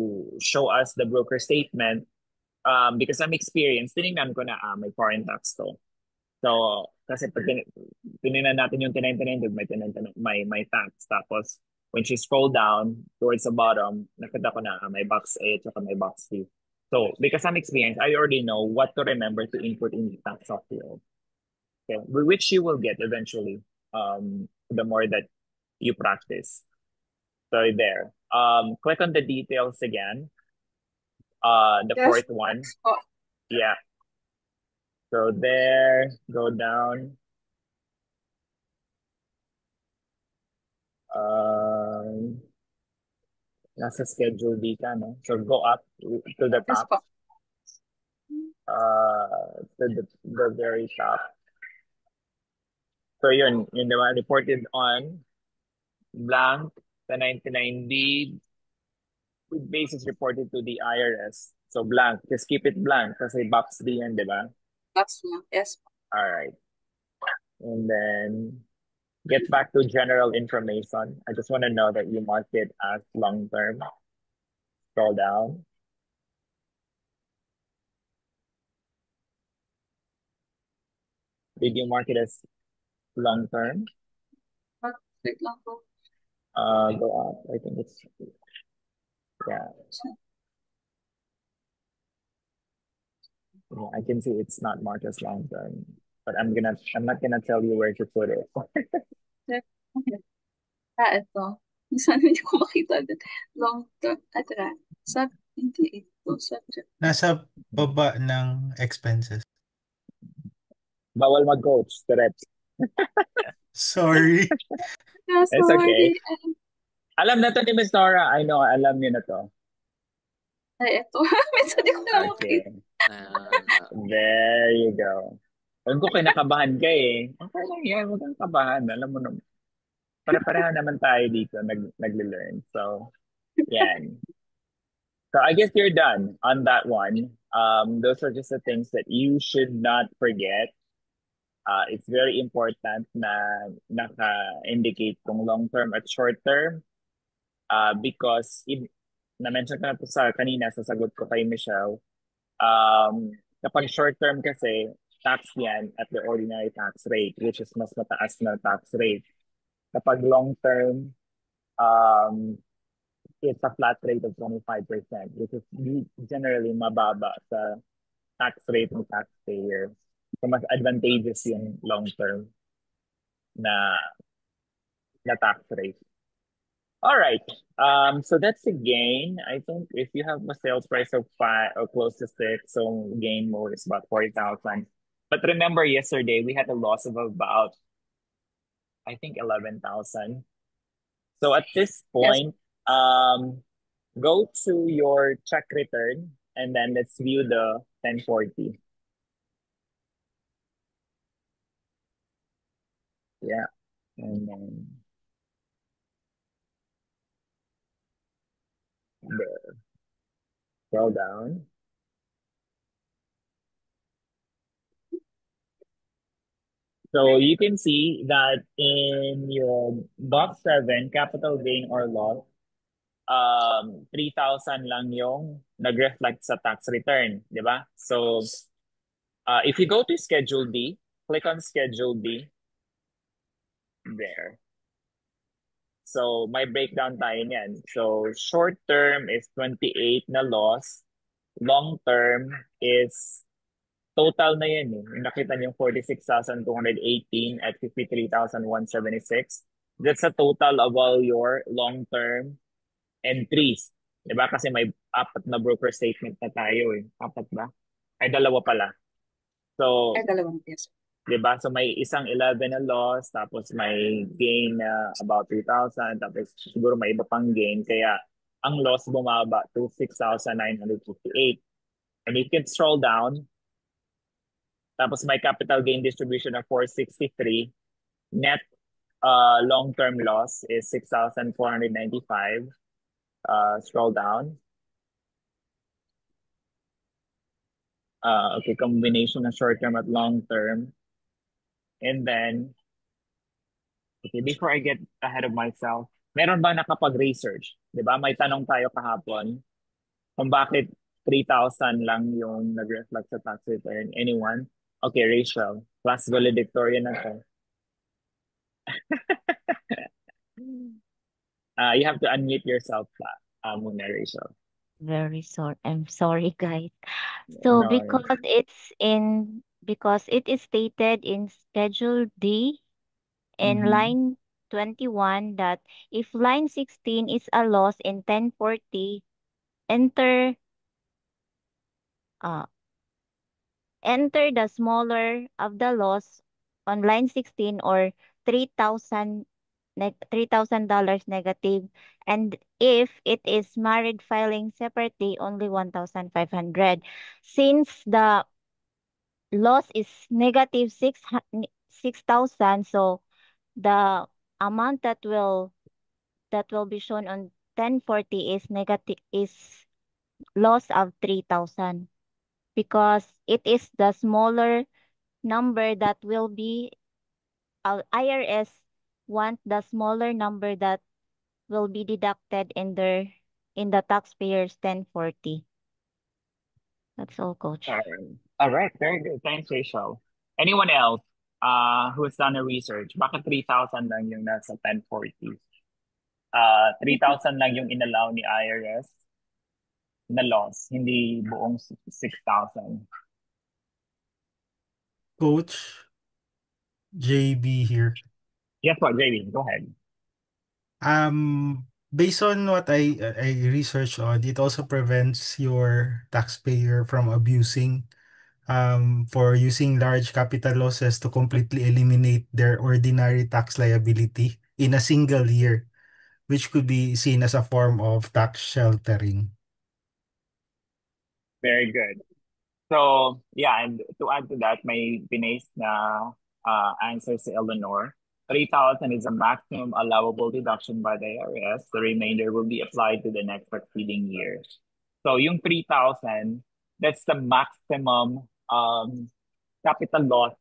Speaker 2: show us the broker statement because I'm experienced, tinignan ko na may foreign tax to. So, kasi pag tinignan natin yung 1099, may tax. Tapos, when she scroll down towards the bottom, nakita ko na may box A at may box C. So, because I'm experienced, I already know what to remember to input in the tax software. Okay, which you will get eventually the more that you practice. So there. Click on the details again. The
Speaker 4: Yes.
Speaker 2: fourth one.
Speaker 4: Oh.
Speaker 2: Yeah. So there, go down. Nasa schedule D ka, no? So go up to the
Speaker 4: Yes
Speaker 2: top.
Speaker 4: po.
Speaker 2: To the very top. So yun naman reported on blank, the 99D with basis reported to the IRS. So blank, just keep it blank kasi box D yan, di ba?
Speaker 4: That's me. Yes po.
Speaker 2: All right. And then get back to general information. I just want to know that you marked it as long term. Scroll down. Did you mark it as long term?
Speaker 4: Wait lang po.
Speaker 2: Go up. I think it's yeah. Yeah, I can see it's not marked as long term, but I'm not gonna tell you where to put it.
Speaker 4: Okay. Ito. Saan hindi ko makita din. Long term. Hindi ito. Subject.
Speaker 5: Nasa baba ng expenses.
Speaker 2: Bawal mag-coach, correct?
Speaker 5: Sorry.
Speaker 4: Yeah,
Speaker 2: It's okay.
Speaker 4: sorry.
Speaker 2: Alam na to ni Ms. Nora. I know, alam niyo na to.
Speaker 4: Ay, ito. Minsan di ko na makita.
Speaker 2: Okay. There you go. Alam ko kinakabahan ka eh. Okay lang yan, huwag kang kabahan. Alam mo naman. Pare-pareho naman tayo dito nag-learn. So, yan. So I guess you're done on that one. Those are just the things that you should not forget. It's very important na naka-indicate kung long-term at short-term because na-mention ko na to kanina sa sagot ko kay Michelle, kapag short-term kasi, tax yan at the ordinary tax rate, which is mas mataas na tax rate. Kapag long-term, it's a flat rate of 25%, which is generally mababa sa tax rate ng taxpayer. So mas advantageous yung long-term na tax rate. All right. So that's a gain. I think if you have a sales price of 5 or close to 6, so gain more is about 40,000. But remember yesterday we had a loss of about I think 11,000. So at this
Speaker 4: Yes.
Speaker 2: point, go to your check return and then let's view the 1040. Yeah. And then scroll down. So you can see that in your box 7, capital gain or loss, 3,000 lang yung nag-reflect sa tax return, di ba? So if you go to Schedule D, click on Schedule D, there. So may breakdown tayo niyan. So short term is 28 na loss. Long term is total na yan eh. Yung nakita niyo 46,218 at 53,176. That's a total of all your long-term entries. Diba? Kasi may apat na broker statement na tayo eh. Apat ba? Ay, dalawa pala. So,
Speaker 4: Ay, dalawang peso.
Speaker 2: diba? So may isang 11 na loss, tapos may gain na about 3,000, tapos siguro may iba pang gain. Kaya ang loss bumaba to 6,958. And you can scroll down, tapos may capital gain distribution of 463. Net long-term loss is 6,495. Scroll down. Okay, combination of short-term at long-term. And then, okay, before I get ahead of myself, meron ba nakapag-research? Di ba? May tanong tayo kahapon kung bakit 3,000 lang yung nag-reflect sa tax return. Anyone? Okay, Rachel. Class valedictorian na to. You have to unmute yourself muna, Rachel.
Speaker 3: Very sorry. I'm sorry, guys. So
Speaker 2: No,
Speaker 3: because it is stated in Schedule D in
Speaker 2: mhm.
Speaker 3: line 21 that if line 16 is a loss in 1040, enter uh enter the smaller of the loss on line 16 or 3,000 $3,000 negative, and if it is married filing separately, only 1,500. Since the loss is negative 6,000, so the amount that will be shown on 1040 is negative is loss of 3,000, because it is the smaller number that will be IRS want the smaller number that will be deducted in the taxpayer's 1040. That's all, Coach.
Speaker 2: All right, very good. Thanks, Rachel. Anyone else who has done a research? Bakit 3,000 lang yung nasa 1040? 3,000 lang yung inallow ni IRS na loss, hindi buong 6,000.
Speaker 5: Coach JB here.
Speaker 2: Yes, what, JB? Go ahead.
Speaker 5: Based on what I researched on, it also prevents your taxpayer from abusing for using large capital losses to completely eliminate their ordinary tax liability in a single year, which could be seen as a form of tax sheltering.
Speaker 2: Very good. So, yeah, and to add to that, may binaste na answer si Eleanor. 3,000 is a maximum allowable deduction by the IRS. The remainder will be applied to the next succeeding year. So, yung 3,000, that's the maximum capital loss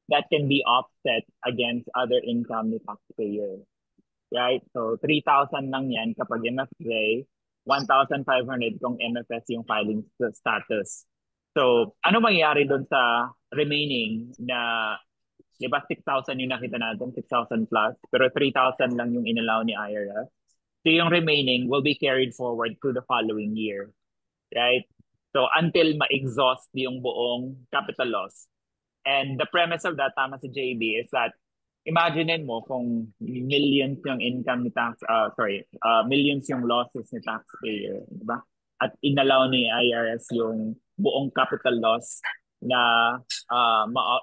Speaker 2: that can be offset against other income ni taxpayer. Right? So, 3,000 lang yan kapag MFJ, 1,500 kung MFS yung filing status. So, ano mangyayari doon sa remaining na, di ba 6,000 yung nakita natin, 6,000 plus, pero 3,000 lang yung inallow ni IRS. So, yung remaining will be carried forward to the following year. Right? So, until ma-exhaust yung buong capital loss. And the premise of that, tama si JB, is that imagine mo kung millions yung income ni millions yung losses ni taxpayer, di ba? At inallow ni IRS yung buong capital loss na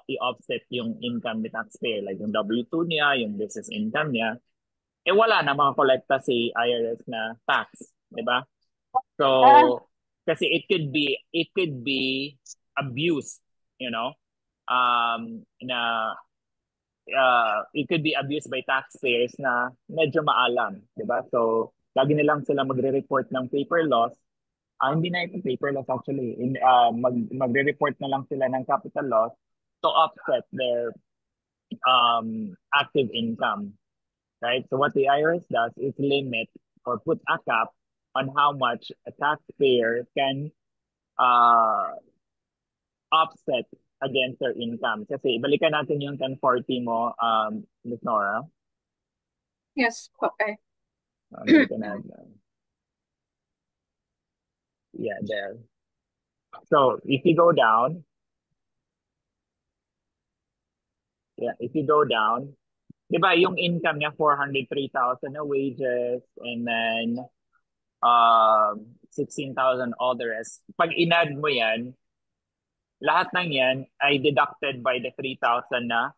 Speaker 2: i-offset yung income ni taxpayer, like yung W-2 niya, yung business income niya, wala na makakolekta si IRS na tax, di ba?
Speaker 4: Ah,
Speaker 2: So, kasi it could be abused, you know, na it could be abused by taxpayers na medyo maalam, di ba? So, lagi nilang sila magre-report ng paper loss. Hindi na ito paper loss actually. Magre-report na lang sila ng capital loss to offset their active income, right? So what the IRS does is limit or put a cap on how much a taxpayer can uh, offset against their income. Kasi balikan natin yung 1040 mo, Ms. Nora.
Speaker 4: yes po.
Speaker 2: Balikan natin. Yeah, there. So if you go down, di ba yung income niya 403,000 na wages and then 16,000 all the rest. Pag inad mo yan, lahat ng yan ay deducted by the 3,000 na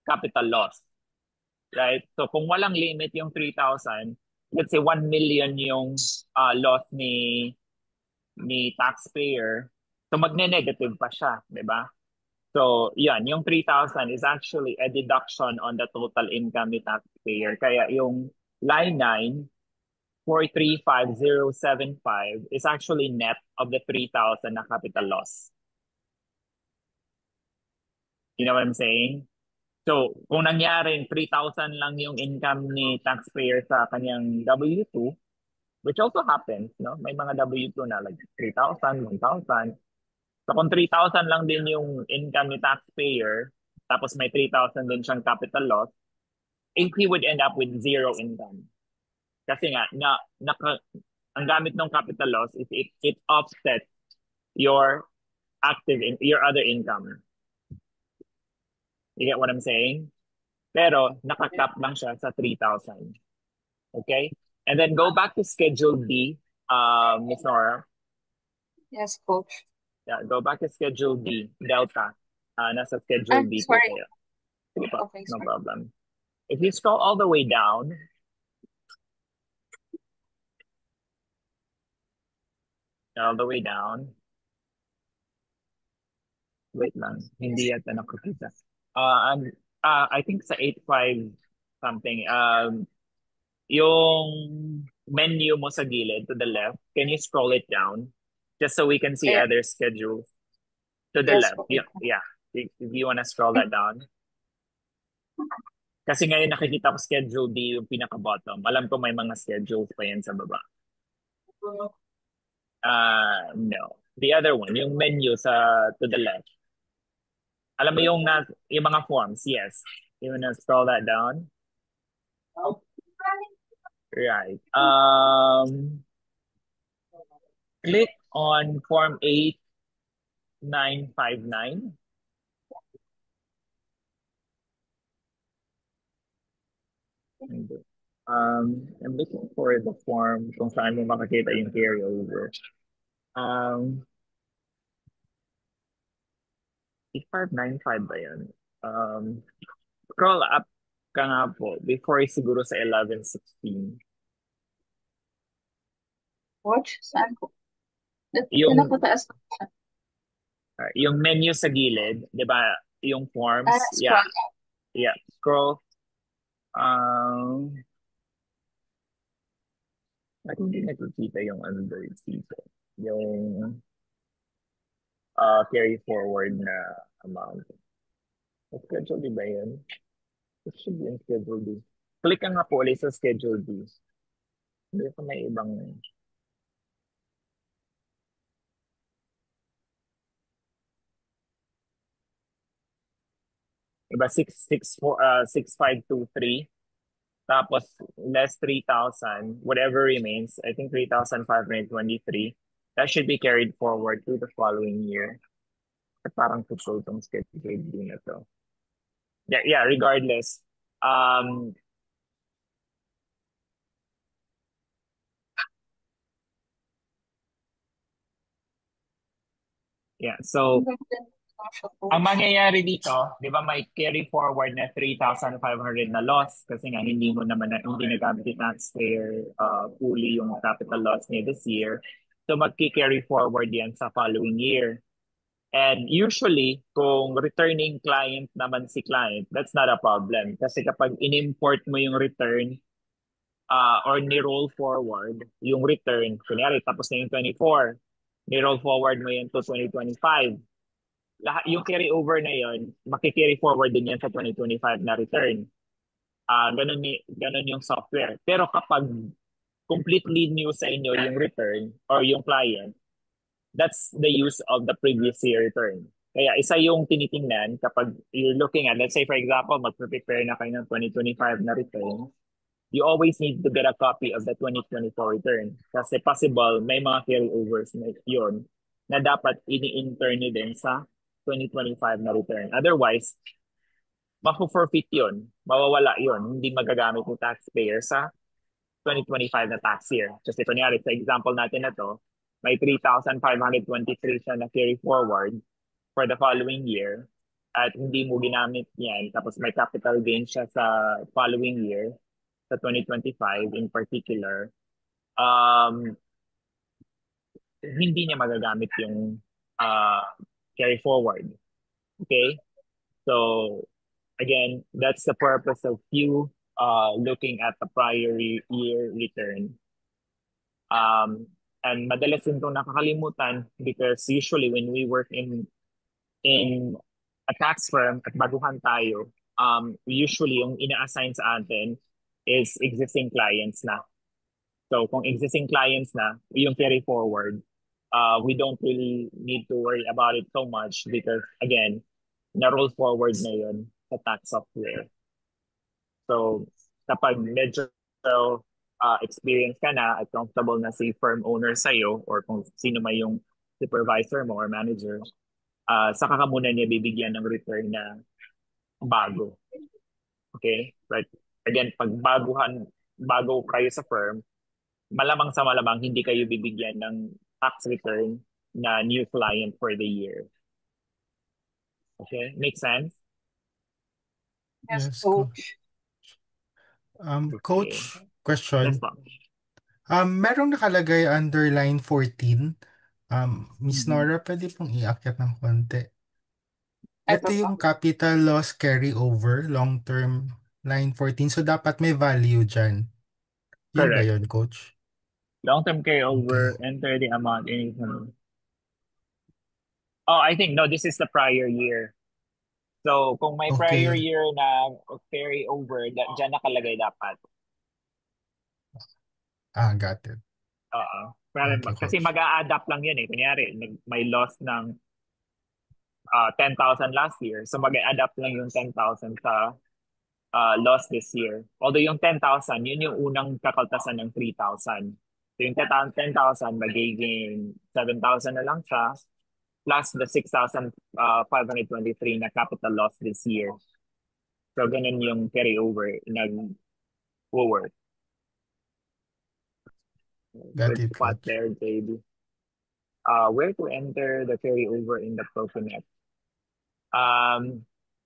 Speaker 2: capital loss. Right? So kung walang limit yung 3,000, let's say 1 million yung loss ni taxpayer, so magne-negative pa siya, di ba? So, yan, yung 3,000 is actually a deduction on the total income ni taxpayer. Kaya yung line 9, 435,075 is actually net of the 3,000 na capital loss. You know what I'm saying? So, kung nangyari 3,000 lang yung income ni taxpayer sa kanyang W-2, which also happens, no? May mga W-2 na like 3,000, 1,000. So, kung 3,000 lang din yung income ni taxpayer, tapos may 3,000 din siyang capital loss, he would end up with zero income. Kasi nga, ang gamit ng capital loss is it offsets your your other income. You get what I'm saying? Pero nakakap lang siya sa 3,000. Okay? And then go back to Schedule D, Ms. Nora.
Speaker 4: Yes, coach.
Speaker 2: Yeah, go back to Schedule D, Delta. Nasa Schedule D po
Speaker 4: Sorry.
Speaker 2: kayo. Sige pa,
Speaker 4: Okay,
Speaker 2: no
Speaker 4: sorry.
Speaker 2: problem. If you scroll all the way down, wait lang, hindi yata nakakita. I think sa 8.5 something, yung menu mo sa gilid to the left, can you scroll it down? Just so we can see
Speaker 4: Eh,
Speaker 2: other schedules. To the
Speaker 4: yes
Speaker 2: left,
Speaker 4: po.
Speaker 2: yeah. If you wanna scroll that down. Kasi ngayon nakikita ko Schedule D yung pinaka-bottom. Alam ko may mga schedules pa yan sa baba. No. The other one, yung menu to the left. Alam mo yung mga forms, yes. You wanna scroll that down? Right. Click on Form 8959. I'm looking for the form kung saan mo makakita yung carryover. 8595 ba yan? Scroll up ka nga po before siguro sa 1116.
Speaker 4: Coach, saan po?
Speaker 2: Yung,
Speaker 4: Pinakataas.
Speaker 2: yung menu sa gilid, di ba? Yung forms.
Speaker 4: Scroll.
Speaker 2: Yeah. Scroll. At hindi nakikita yung ano dito. Yung carry forward na amount. Schedule D ba yun? It should be in Schedule D. Click ka nga po ulit sa Schedule D. Hindi ko may ibang... Iba 6523. Tapos less 3,000, whatever remains, I think 3,523. That should be carried forward to the following year. At parang tutol tong Schedule D na to. Yeah, regardless. Yeah. So,
Speaker 4: Ang ganda ng siya,
Speaker 2: ang
Speaker 4: coach.
Speaker 2: mangyayari dito, di ba may carry forward na 3,500 na loss kasi nga hindi mo naman hindi nagamit yung taxpayer fully yung capital loss niya this year. So magki-carry forward yan sa following year. And usually, kung returning client naman si client, that's not a problem. Kasi kapag in-import mo yung return or ni-roll forward yung return, kunyari tapos na yung 24, ni-roll forward mo yun to 2025, lahat yung carry over na yon maki-carry forward din yan sa 2025 na return. Ganun yung software. Pero kapag completely new sa inyo yung return or yung client, that's the use of the previous year return. Kaya isa yung tinitingnan kapag you're looking at, let's say for example, mag-prepare na kayo ng 2025 na return, you always need to get a copy of the 2024 return. Kasi possible, may mga carryovers na yun na dapat ini-intern nyo din sa 2025 na return. Otherwise, mafu-forfeit yun. Mawawala yun. Hindi magagamit ng taxpayer sa 2025 na tax year. Kasi kunyari, sa example natin na to, may 3,523 siya na carry forward for the following year at hindi mo ginamit yan. Tapos may capital gain siya sa following year, sa 2025 in particular, um, hindi niya magagamit yung uh, carry forward. Okay? So, again, that's the purpose of you looking at the prior year return. And madalas din itong nakakalimutan because usually when we work in a tax firm at baguhan tayo, usually yung ina-assign sa atin is existing clients na. So kung existing clients na, yung carry forward, we don't really need to worry about it so much because again, na-roll forward na yun sa tax software. So kapag medyo experience ka na at comfortable na si firm owner sa'yo or kung sino man yung supervisor mo or manager, saka ka muna niya bibigyan ng return na bago. Okay? But again, pag bago kayo sa firm, malamang sa malamang hindi kayo bibigyan ng tax return na new client for the year. Okay? Make sense?
Speaker 4: Yes,
Speaker 5: Yes,
Speaker 4: coach.
Speaker 5: Coach,
Speaker 2: Okay. Yes,
Speaker 5: question.
Speaker 2: ma'am.
Speaker 5: Merong nakalagay under line 14. Miss
Speaker 2: Mhm.
Speaker 5: Nora, pwede pong iakyat ng konti.
Speaker 4: Ito
Speaker 5: Ito
Speaker 4: po.
Speaker 5: yung capital loss carryover, long-term line 14. So, dapat may value dyan. Yun ba
Speaker 2: Correct.
Speaker 5: yun, Coach?
Speaker 2: Long-term carryover,
Speaker 5: Okay.
Speaker 2: enter the amount in. Oh, I think, no, this is the prior year. So, kung may prior
Speaker 5: Okay.
Speaker 2: year na carry over, dyan nakalagay dapat.
Speaker 5: Got it. Thank you,
Speaker 2: Kasi
Speaker 5: Coach.
Speaker 2: mag-a-adapt lang yun eh. Kunyari, may loss ng 10,000 last year. So, mag-a-adapt lang yung 10,000 sa loss this year. Although yung 10,000, yun yung unang kakaltasan ng 3,000. So, yung 10,000, magiging 7,000 na lang siya plus the 6,523 na capital loss this year. So, ganun yung carryover nag-work.
Speaker 5: Got
Speaker 2: Good
Speaker 5: it,
Speaker 2: spot
Speaker 5: Coach.
Speaker 2: there, JB. Where to enter the carryover in the ProConnect?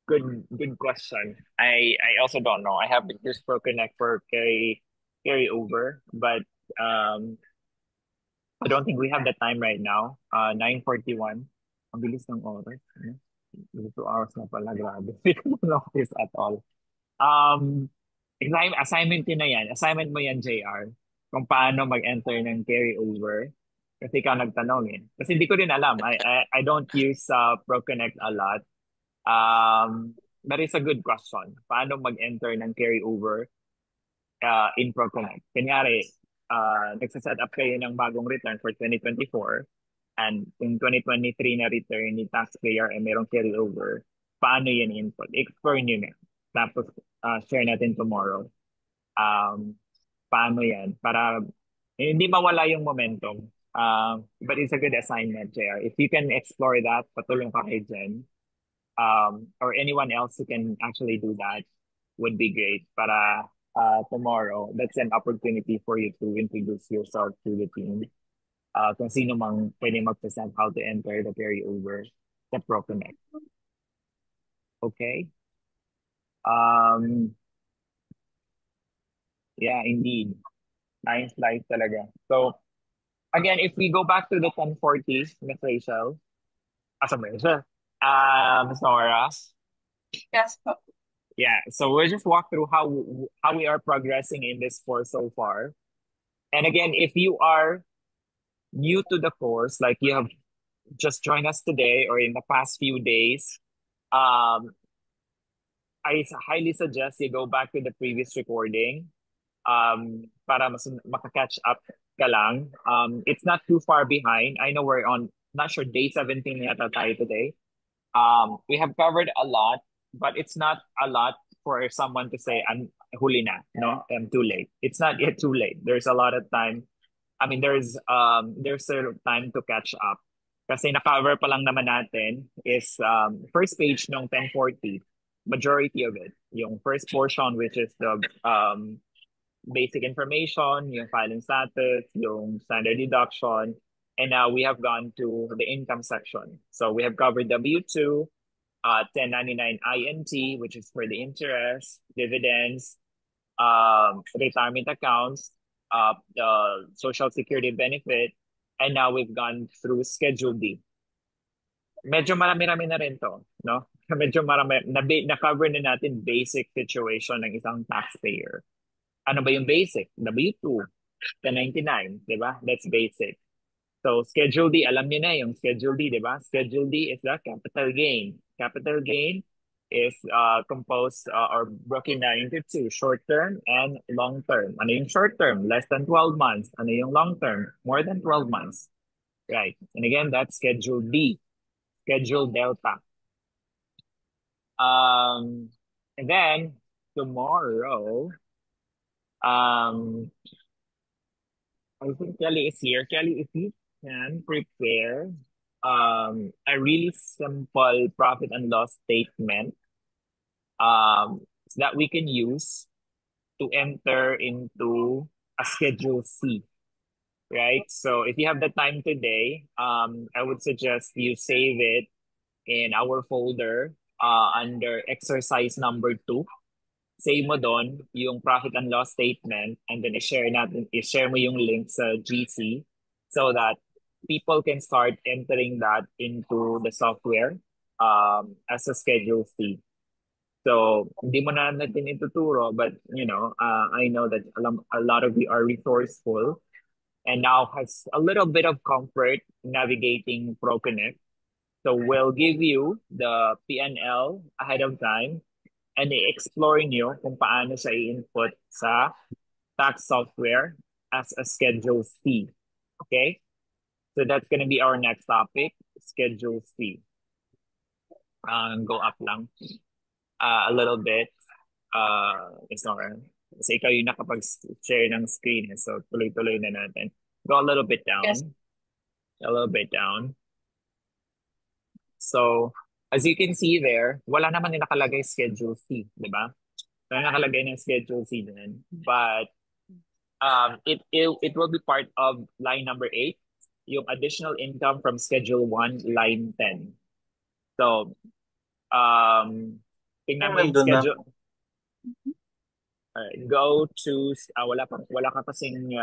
Speaker 2: Good question. I also don't know. I have used ProConnect for carryover, but I don't think we have the time right now. 9:41. Ang bilis ng oras. 2 hours na pala. Grabe. Hindi ko notice at all. Assignment yun na yan. Assignment mo yan, JR. Kung paano mag-enter ng carryover. Kasi ikaw nagtanong eh. Kasi hindi ko din alam. I don't use ProConnect a lot. That is a good question. Paano mag-enter ng carryover in ProConnect? Kunyari, nagsaset up kayo ng bagong return for 2024 and yung 2023 na return ni taxpayer ay merong carryover, paano yan input? Explore nyo na. Tapos share natin tomorrow. Paano yan? Para hindi mawala yung momentum. But it's a good assignment, JR. If you can explore that, patulong ka kay Jen. Or anyone else who can actually do that would be great. Para tomorrow, that's an opportunity for you to introduce yourself to the team. kung sino mang pwede mag-present how to enter the carryover sa ProConnect. Okay? Yeah, indeed. Nine slides talaga. So, again, if we go back to the 1040, Miss Rachel, Rachel, Nora,
Speaker 4: Yes po.
Speaker 2: yeah, so we'll just walk through how we are progressing in this course so far. And again, if you are new to the course, like you have just joined us today or in the past few days, um, I highly suggest you go back to the previous recording para mas maka-catch up ka lang. It's not too far behind. I know we're on, not sure, day 17 yata tayo today. We have covered a lot, but it's not a lot for someone to say, I'm huli na, no? I'm too late. It's not yet too late. There's a lot of time. I mean, there's a time to catch up. Kasi na-cover pa lang naman natin is first page ng 1040, majority of it. Yung first portion, which is the basic information, yung filing status, yung standard deduction, and now we have gone to the income section. So we have covered W-2, 1099 INT, which is for the interest, dividends, retirement accounts, the Social Security benefit, and now we've gone through Schedule D. Medyo marami-rami na rin to, no? Medyo marami, na-cover na natin basic situation ng isang taxpayer. Ano ba yung basic? W-2, 1099, di ba? That's basic. So, Schedule D, alam niyo na yung Schedule D, di ba? Schedule D is the capital gain. Capital gain is composed or broken down into two, short term and long term. Ano yung short term? Less than 12 months. Ano yung long term? More than 12 months. Right. And again, that's Schedule D. Schedule Delta. And then, tomorrow, I think Kelly is here. Kelly, if you can prepare a really simple profit and loss statement that we can use to enter into a Schedule C, right? So if you have the time today, I would suggest you save it in our folder under exercise number 2. Save mo doon yung profit and loss statement and then i-share mo yung link sa GC so that people can start entering that into the software as a Schedule C. So, hindi mo na natin ituturo, but I know that a lot of you are resourceful and now has a little bit of comfort navigating ProConnect. So, we'll give you the PNL ahead of time and i-explore nyo kung paano siya i-input sa tax software as a Schedule C. Okay? So that's gonna be our next topic, Schedule C. Go up lang a little bit. It's not kasi ikaw yung nakapag-share ng screen. So tuloy-tuloy na natin. Go a little bit down.
Speaker 4: Yes.
Speaker 2: A little bit down. So, as you can see there, wala naman yung nakalagay Schedule C, di ba? Wala nakalagay ng Schedule C din. But it will be part of line number 8, yung additional income from Schedule 1, line 10. So, tingnan mo yung schedule. Go to wala ka kasing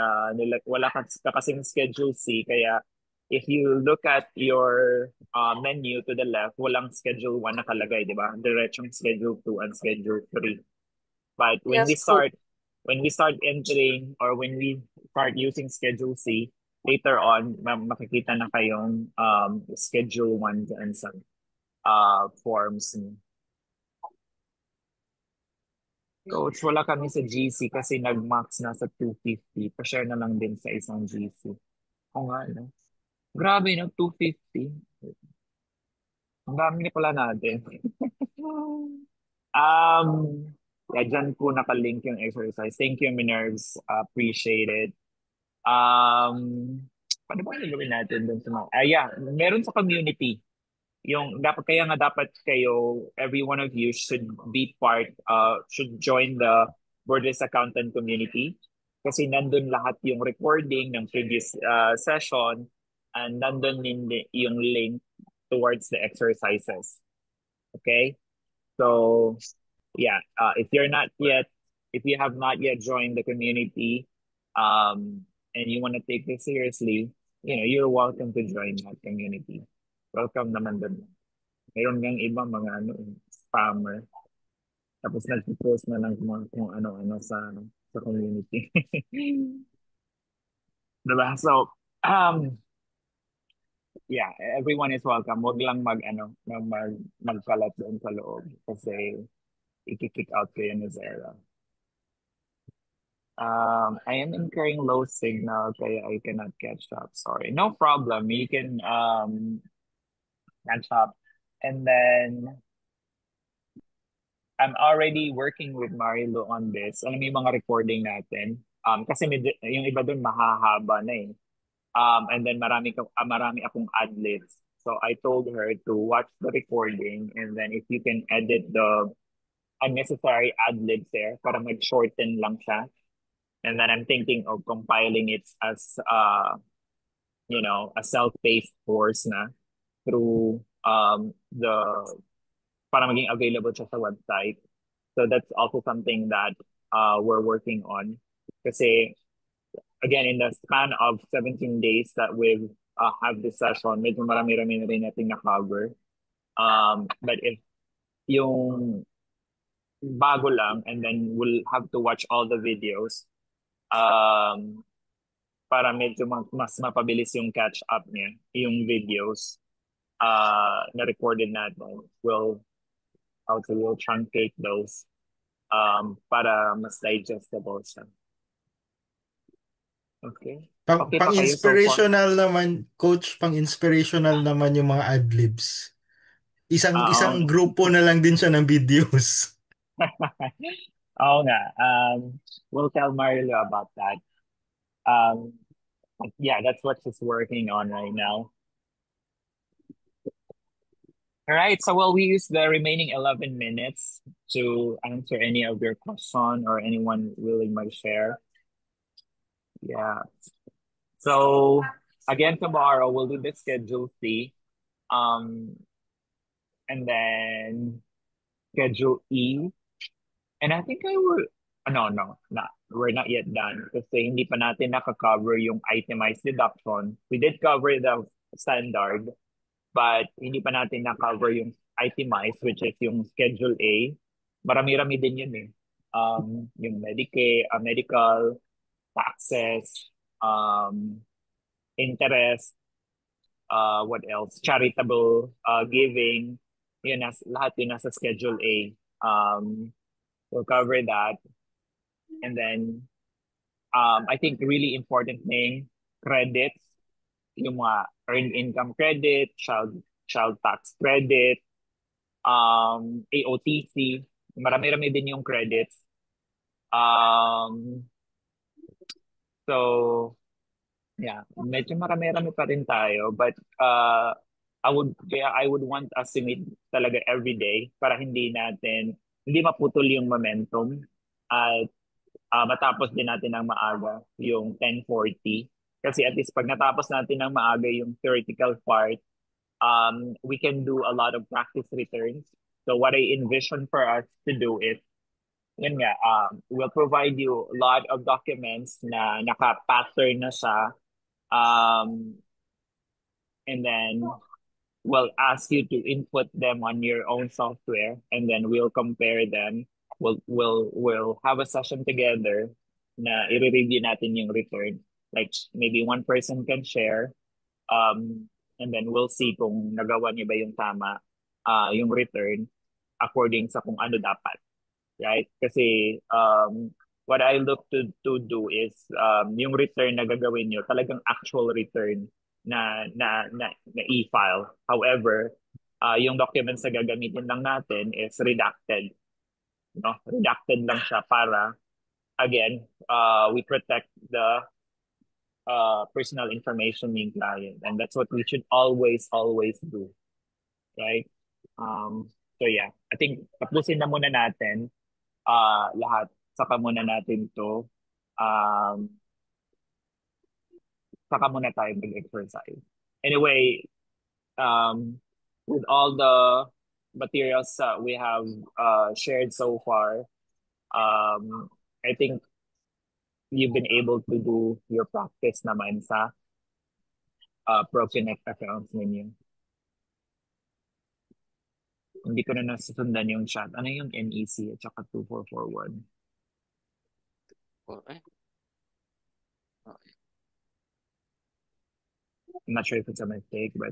Speaker 2: Schedule C, kaya if you look at your menu to the left, walang Schedule 1 nakalagay, di ba? Diretsong Schedule 2 and Schedule 3. But when
Speaker 4: Yes,
Speaker 2: we start entering or when we start using Schedule C, later on, makikita na kayong Schedule 1 and some forms. Coach, wala kami sa GC kasi nag-max na sa 250. Pa-share na lang din sa isang GC. O nga, no? Grabe, no? 250. Ang dami na pala natin. Yeah, dyan po nakalink yung exercise. Thank you, Minerves. Appreciate it. Paano ba nilawin natin dun sa mga? Yeah, meron sa community. Yung dapat kayo, every one of you should be should join the Borderless Accountant community. Kasi nandun lahat yung recording ng previous session and nandun din yung link towards the exercises. Okay? So, yeah, if you have not yet joined the community, and you want to take this seriously, you're welcome to join that community. Welcome naman dun. Mayroon ngang iba mga spammer. Tapos nag-post na lang kung ano-ano sa community. Diba? So, yeah, everyone is welcome. Huwag lang magkalat doon sa loob kasi i-kick out kayo ni Zara. I am incurring low signal kaya I cannot catch up. Sorry. No problem. You can catch up. And then I'm already working with Marilu on this. Alam mo yung mga recording natin. Kasi yung iba dun mahahaba na eh. And then marami akong ad-libs. So I told her to watch the recording and then if you can edit the unnecessary ad-libs there para mag-shorten lang siya. And then I'm thinking of compiling it as a self-paced course na through the para maging available siya sa website. So that's also something that we're working on. Kasi again, in the span of 17 days that we've have this session, medyo marami-rami na rin natin na-cover. But if yung bago lang and then we'll have to watch all the videos para medyo mas mapabilis yung catch up niya, yung videos na recorded natin. We'll truncate those para mas digestible siya. Okay. Okay pa kayo so far?
Speaker 5: Pang-inspirational naman, coach, pang-inspirational naman yung mga adlibs. Isang grupo na lang din siya ng videos.
Speaker 2: Oo nga. We'll tell Marilo about that. Yeah, that's what she's working on right now. All right, so we use the remaining 11 minutes to answer any of your question or anyone willing to share. Yeah. So again, tomorrow we'll do the schedule C. And then schedule E. And I think no, we're not yet done kasi hindi pa natin naka-cover yung itemized deduction. We did cover the standard, but hindi pa natin na-cover yung itemized, which is yung schedule A. Marami-rami din yun eh. Yung medical, taxes, interest, what else? Charitable giving. Lahat yun nasa schedule A. We'll cover that. And then, I think really important thing, credits, yung mga earned income credit, child tax credit, AOTC, marami-rami din yung credits. So, yeah, medyo marami-rami pa rin tayo, but I would want us to meet talaga every day para hindi maputol yung momentum at matapos din natin ng maaga yung 10:40. Kasi at least pag natapos natin ng maaga yung theoretical part, we can do a lot of practice returns. So what I envision for us to do is, yun nga, we'll provide you a lot of documents na naka-pattern na siya. And then we'll ask you to input them on your own software and then we'll compare them. We'll have a session together na i-review natin yung return. Like maybe one person can share and then we'll see kung nagawa niya ba yung tama yung return according sa kung ano dapat. Right? Kasi what I look to do is yung return na gagawin nyo, talagang actual return na e-file. However, yung documents na gagamitin lang natin is redacted. No? Redacted lang siya para, again, we protect the personal information ng client. And that's what we should always do. Right? So yeah, I think tapusin na muna natin lahat. Saka muna natin to Um, saka muna tayo mag-exercise. Anyway, um, with all the materials we have shared so far, I think you've been able to do your practice naman sa ProConnect accounts ninyo. Hindi ko na nasusundan yung chat. Ano yung NEC at saka 2441?
Speaker 6: Okay.
Speaker 2: I'm not sure if it's a mistake, but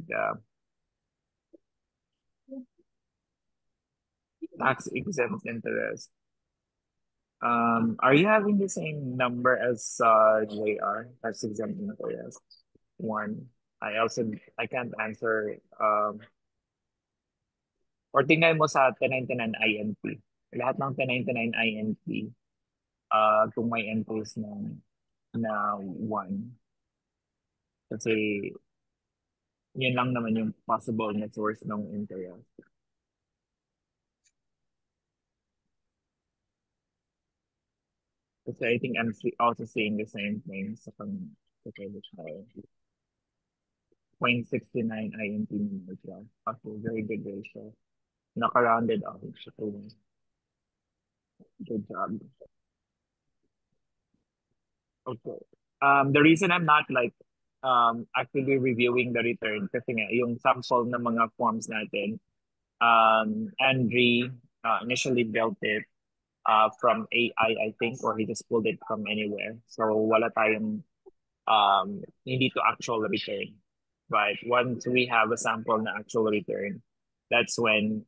Speaker 2: tax exempt interest. Are you having the same number as JR? Tax exempt interest. One. I can't answer. Or tingnan mo sa 1099 INT. Lahat ng 1099 INT, kung may entries na one. Kasi yun lang naman yung possible na source ng interest. Kasi I think also seeing the same thing sa credit card. 0.69 INT number siya. Okay, very good ratio. Naka-rounded off siya. Good job. Okay. The reason I'm not like actively reviewing the return kasi nga yung sample ng mga forms natin, Andre initially built it from AI, I think, or he just pulled it from anywhere. So wala tayong hindi to actual return. But once we have a sample na actual return, that's when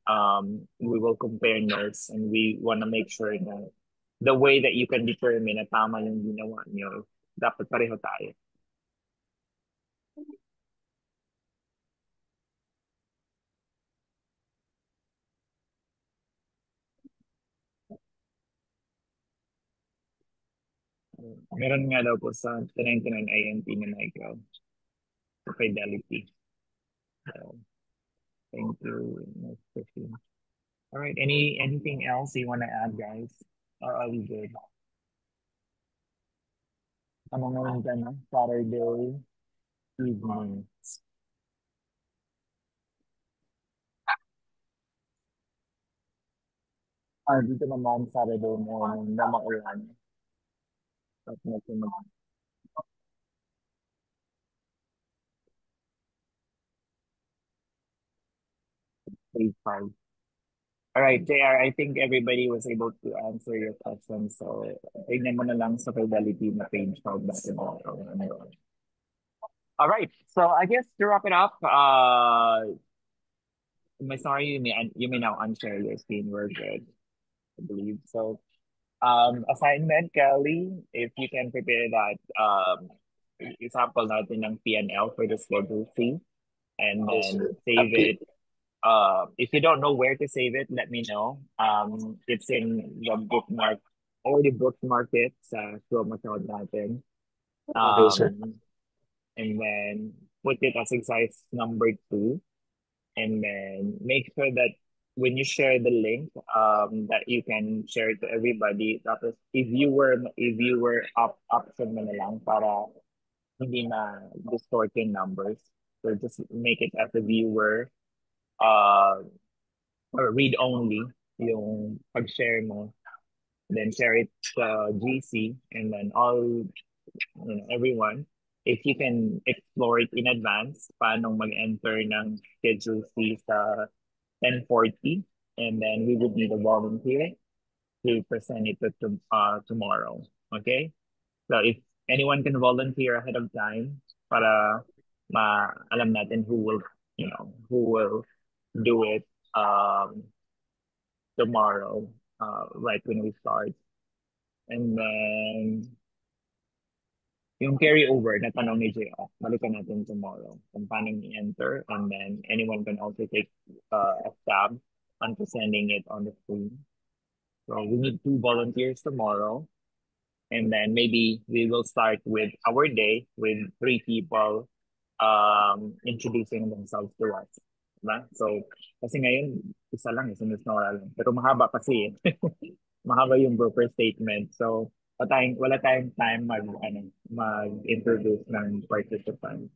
Speaker 2: we will compare notes and we want to make sure na the way that you can determine na tama yung ginawa nyo, dapat pareho tayo. Meron nga daw po sa 99 INT na Micro sa Fidelity. So, thank you. All right. Anything else you want to add, guys? Or are we good? Ano ngayon ka na? Saturday evening. Dito naman Saturday morning na maulan. At medyo mag-5. All right, JR, I think everybody was able to answer your questions. So, tignan mo na lang sa Fidelity na page for basketball. All right. So, I guess to wrap it up, sorry, you may now unshare your screen. We're good, I believe. So, assignment, Kelly, if you can prepare that example natin ng P&L for the Schedule C and then save it. If you don't know where to save it, let me know. It's in the bookmark, already bookmarked it sa Chrome account natin.
Speaker 6: Okay, sir.
Speaker 2: And then put it as exercise number 2. And then make sure that when you share the link, that you can share it to everybody. Tapos if you were option mo na lang para hindi na distort yung numbers. So just make it as a viewer or read only yung pag-share mo. Then share it sa GC and then everyone. If you can explore it in advance, paano mag-enter ng Schedule C sa 10:40, and then we would need a volunteer to present it tomorrow. Okay? So if anyone can volunteer ahead of time para alam natin who will do it tomorrow, right when we start. And then yung carryover na tanong ni JR, balikan natin tomorrow kung paano i-enter, and then anyone can also take a stab on presenting it on the screen. So we need 2 volunteers tomorrow, and then maybe we will start with our day with 3 people introducing themselves to us. Diba? So, kasi ngayon, isa lang, sinus na wala lang. Pero mahaba kasi mahaba yung broker statement. So, wala tayong time mag-introduce ng participants.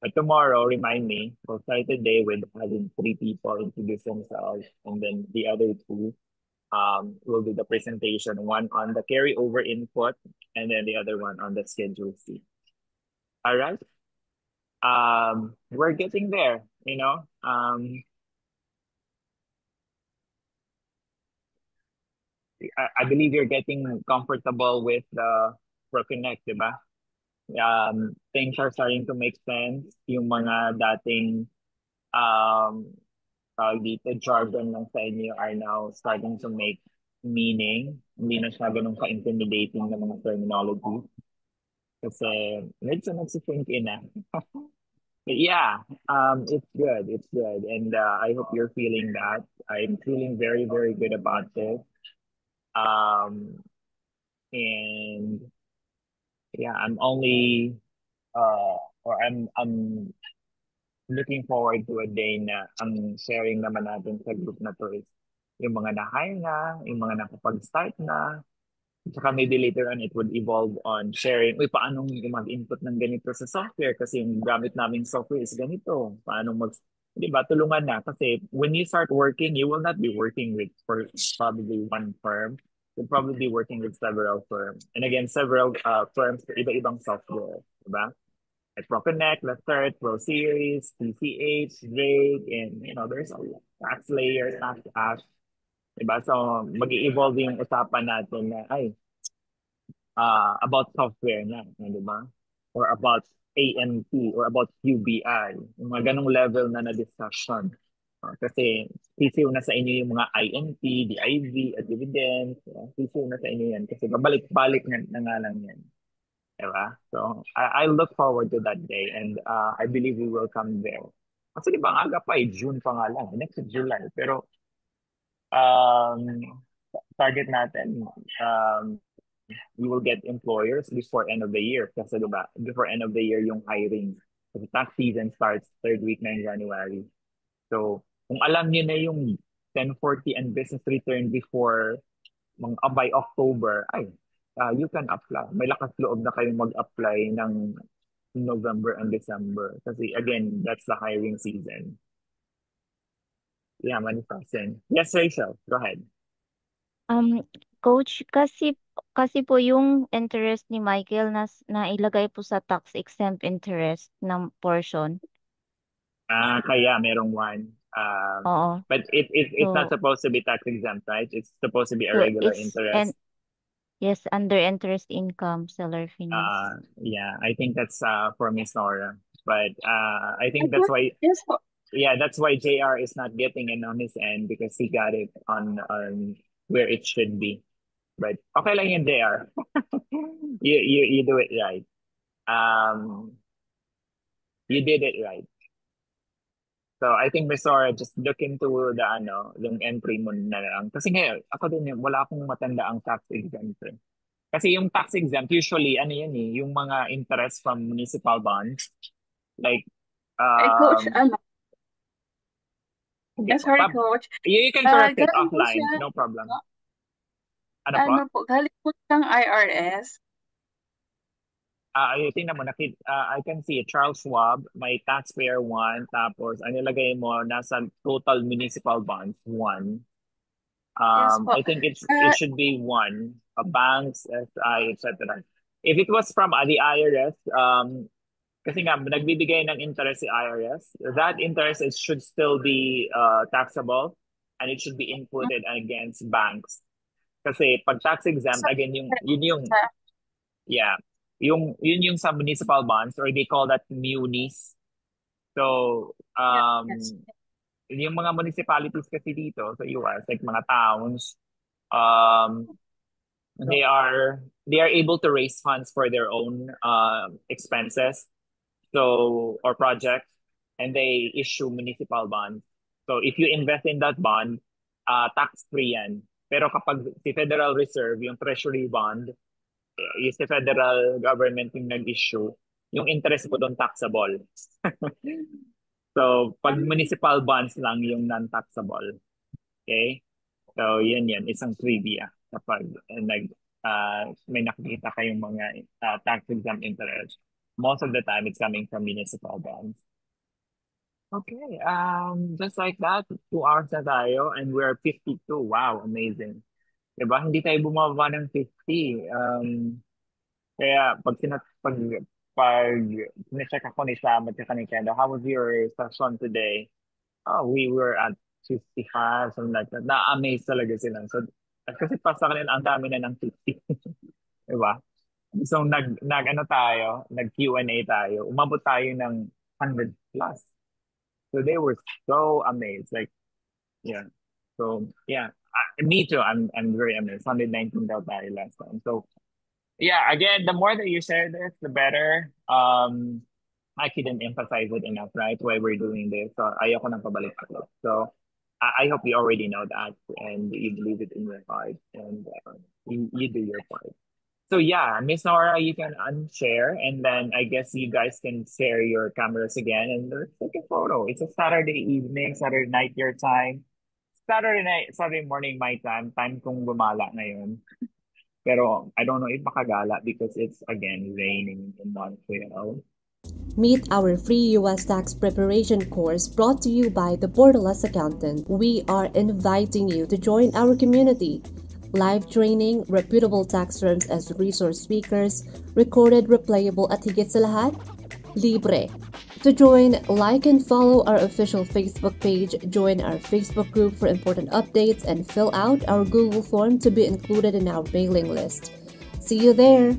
Speaker 2: But tomorrow, remind me, we'll start the day with having 3 people introduce themselves, and then the other two will do the presentation, one on the carryover input, and then the other one on the Schedule C. All right. We're getting there, you know. I believe you're getting comfortable with the ProConnect, di ba? Things are starting to make sense. Yung mga dating um, dito jargon lang sa inyo are now starting to make meaning. Hindi na siya ganun ka-intimidating na mga terminology. Kasi medyo nagsisink in na. But yeah, it's good. It's good. And I hope you're feeling that. I'm feeling very, very good about this. Um, and yeah, I'm only or I'm looking forward to a day na ang sharing naman natin sa group na to is yung mga na-hire na, yung mga nakapag-start na, saka maybe later on it would evolve on sharing, uy, paano mag-input ng ganito sa software kasi yung gamit naming software is ganito. Paano di ba, tulungan na. Kasi when you start working, you will not be working with for probably one firm. You'll probably be working with several firms. And again, several firms for iba-ibang software. Diba? Like ProConnect, Lestert, Pro Series, TCH, Drake, and there's a tax layer, tax ash. Diba? So, mag-i-evolve yung usapan natin na, about software na, di ba? Or about AMT, or about QBI. Yung mga ganong level na discussion. Kasi sisiw na sa inyo yung mga INT, DIV, at dividends. Sisiw na sa inyo yan. Kasi babalik-balik na nga lang yan. Diba? So, I look forward to that day, and I believe we will come there. Kasi di ba, ang aga pa June pa nga lang. Next July. Pero, um, target natin, we will get employers before end of the year. Kasi diba, before end of the year yung hiring. Kasi tax season starts third week na in January. So, kung alam niyo na yung 1040 and business return before by October, you can apply. May lakas loob na kayong mag-apply ng November and December. Kasi again, that's the hiring season. Yeah, manifesting. Yes, Rachel, go ahead.
Speaker 3: Coach, kasi po yung interest ni Michael na ilagay po sa tax exempt interest ng portion.
Speaker 2: Kaya merong one.
Speaker 3: Oo.
Speaker 2: But it's not
Speaker 3: So,
Speaker 2: supposed to be tax exempt, right? It's supposed to be a
Speaker 3: so
Speaker 2: regular
Speaker 3: it's
Speaker 2: interest.
Speaker 3: yes, under interest income, seller finance.
Speaker 2: Yeah, I think that's for Miss Nora. But I think
Speaker 4: Yes po.
Speaker 2: that's why JR is not getting it on his end, because he got it on where it should be. But okay lang yun, JR. You do it right. You did it right. So I think Miss Nora, just look into yung entry mo na lang. Kasi ngayon, ako din wala akong matanda ang tax exempt. Kasi yung tax exempt, usually, yung mga interest from municipal bonds. Like,
Speaker 4: Coach, sorry,
Speaker 2: Pab,
Speaker 4: Coach.
Speaker 2: you can correct it
Speaker 4: Galing po
Speaker 2: offline,
Speaker 4: siya,
Speaker 2: no problem.
Speaker 4: no?
Speaker 2: Ano po?
Speaker 4: Galing po siyang IRS.
Speaker 2: Tingnan mo, I can see Charles Schwab, may taxpayer 1, tapos ang nilagay mo, nasa total municipal bonds, 1.
Speaker 4: Yes po.
Speaker 2: I think it should be 1. Banks, SI, etc. If it was from the IRS, kasi nga, nagbibigay ng interest si IRS, that interest should still be taxable, and it should be inputted against banks. Kasi pag tax exempt, again, yun yung sa municipal bonds, or they call that munis. So,
Speaker 4: Yes.
Speaker 2: yung mga municipalities kasi dito sa US, like mga towns, they are able to raise funds for their own expenses, or projects, and they issue municipal bonds. So if you invest in that bond, tax-free yan. Pero kapag si Federal Reserve, yung treasury bond, yung si federal government yung nag-issue, yung interest mo doon taxable. So pag municipal bonds lang yung non-taxable. Okay? So yan, isang trivia kapag may nakikita kayong mga tax exempt interest, most of the time it's coming from municipal bonds. Okay, just like that, 2 hours na tayo and we're 52. Wow, amazing. Diba? Hindi tayo bumaba ng 50. Kaya pag sinecheck ako ni Sam at saka ni Kendo, how was your session today? Oh, we were at 55, something like that. Na-amaze talaga sila. So, kasi pa sa kanila, ang dami na ng 50. Diba? So, ano tayo, nag-Q&A tayo. Umabot tayo ng 100 plus. So, they were so amazed. Like, yeah. So, yeah. Me too. I'm very amazed. 119 daw tayo last time. So, yeah, again, the more that you share this, the better. I couldn't emphasize it enough, right? Why we're doing this. So ayoko nang pabalik-balik. So I hope you already know that and you believe it in your heart and you do your part. So yeah, Miss Nora, you can unshare and then I guess you guys can share your cameras again and let's take a photo. It's a Saturday evening, Saturday night your time. Saturday morning my time. Time kong gumala ngayon. Pero I don't know if makagala because it's again raining in Montreal.
Speaker 1: Meet our free U.S. tax preparation course brought to you by the Borderless Accountant. We are inviting you to join our community. Live training, reputable tax firms as resource speakers, recorded, replayable at higit sa lahat, libre. To join, like and follow our official Facebook page, join our Facebook group for important updates, and fill out our Google form to be included in our mailing list. See you there!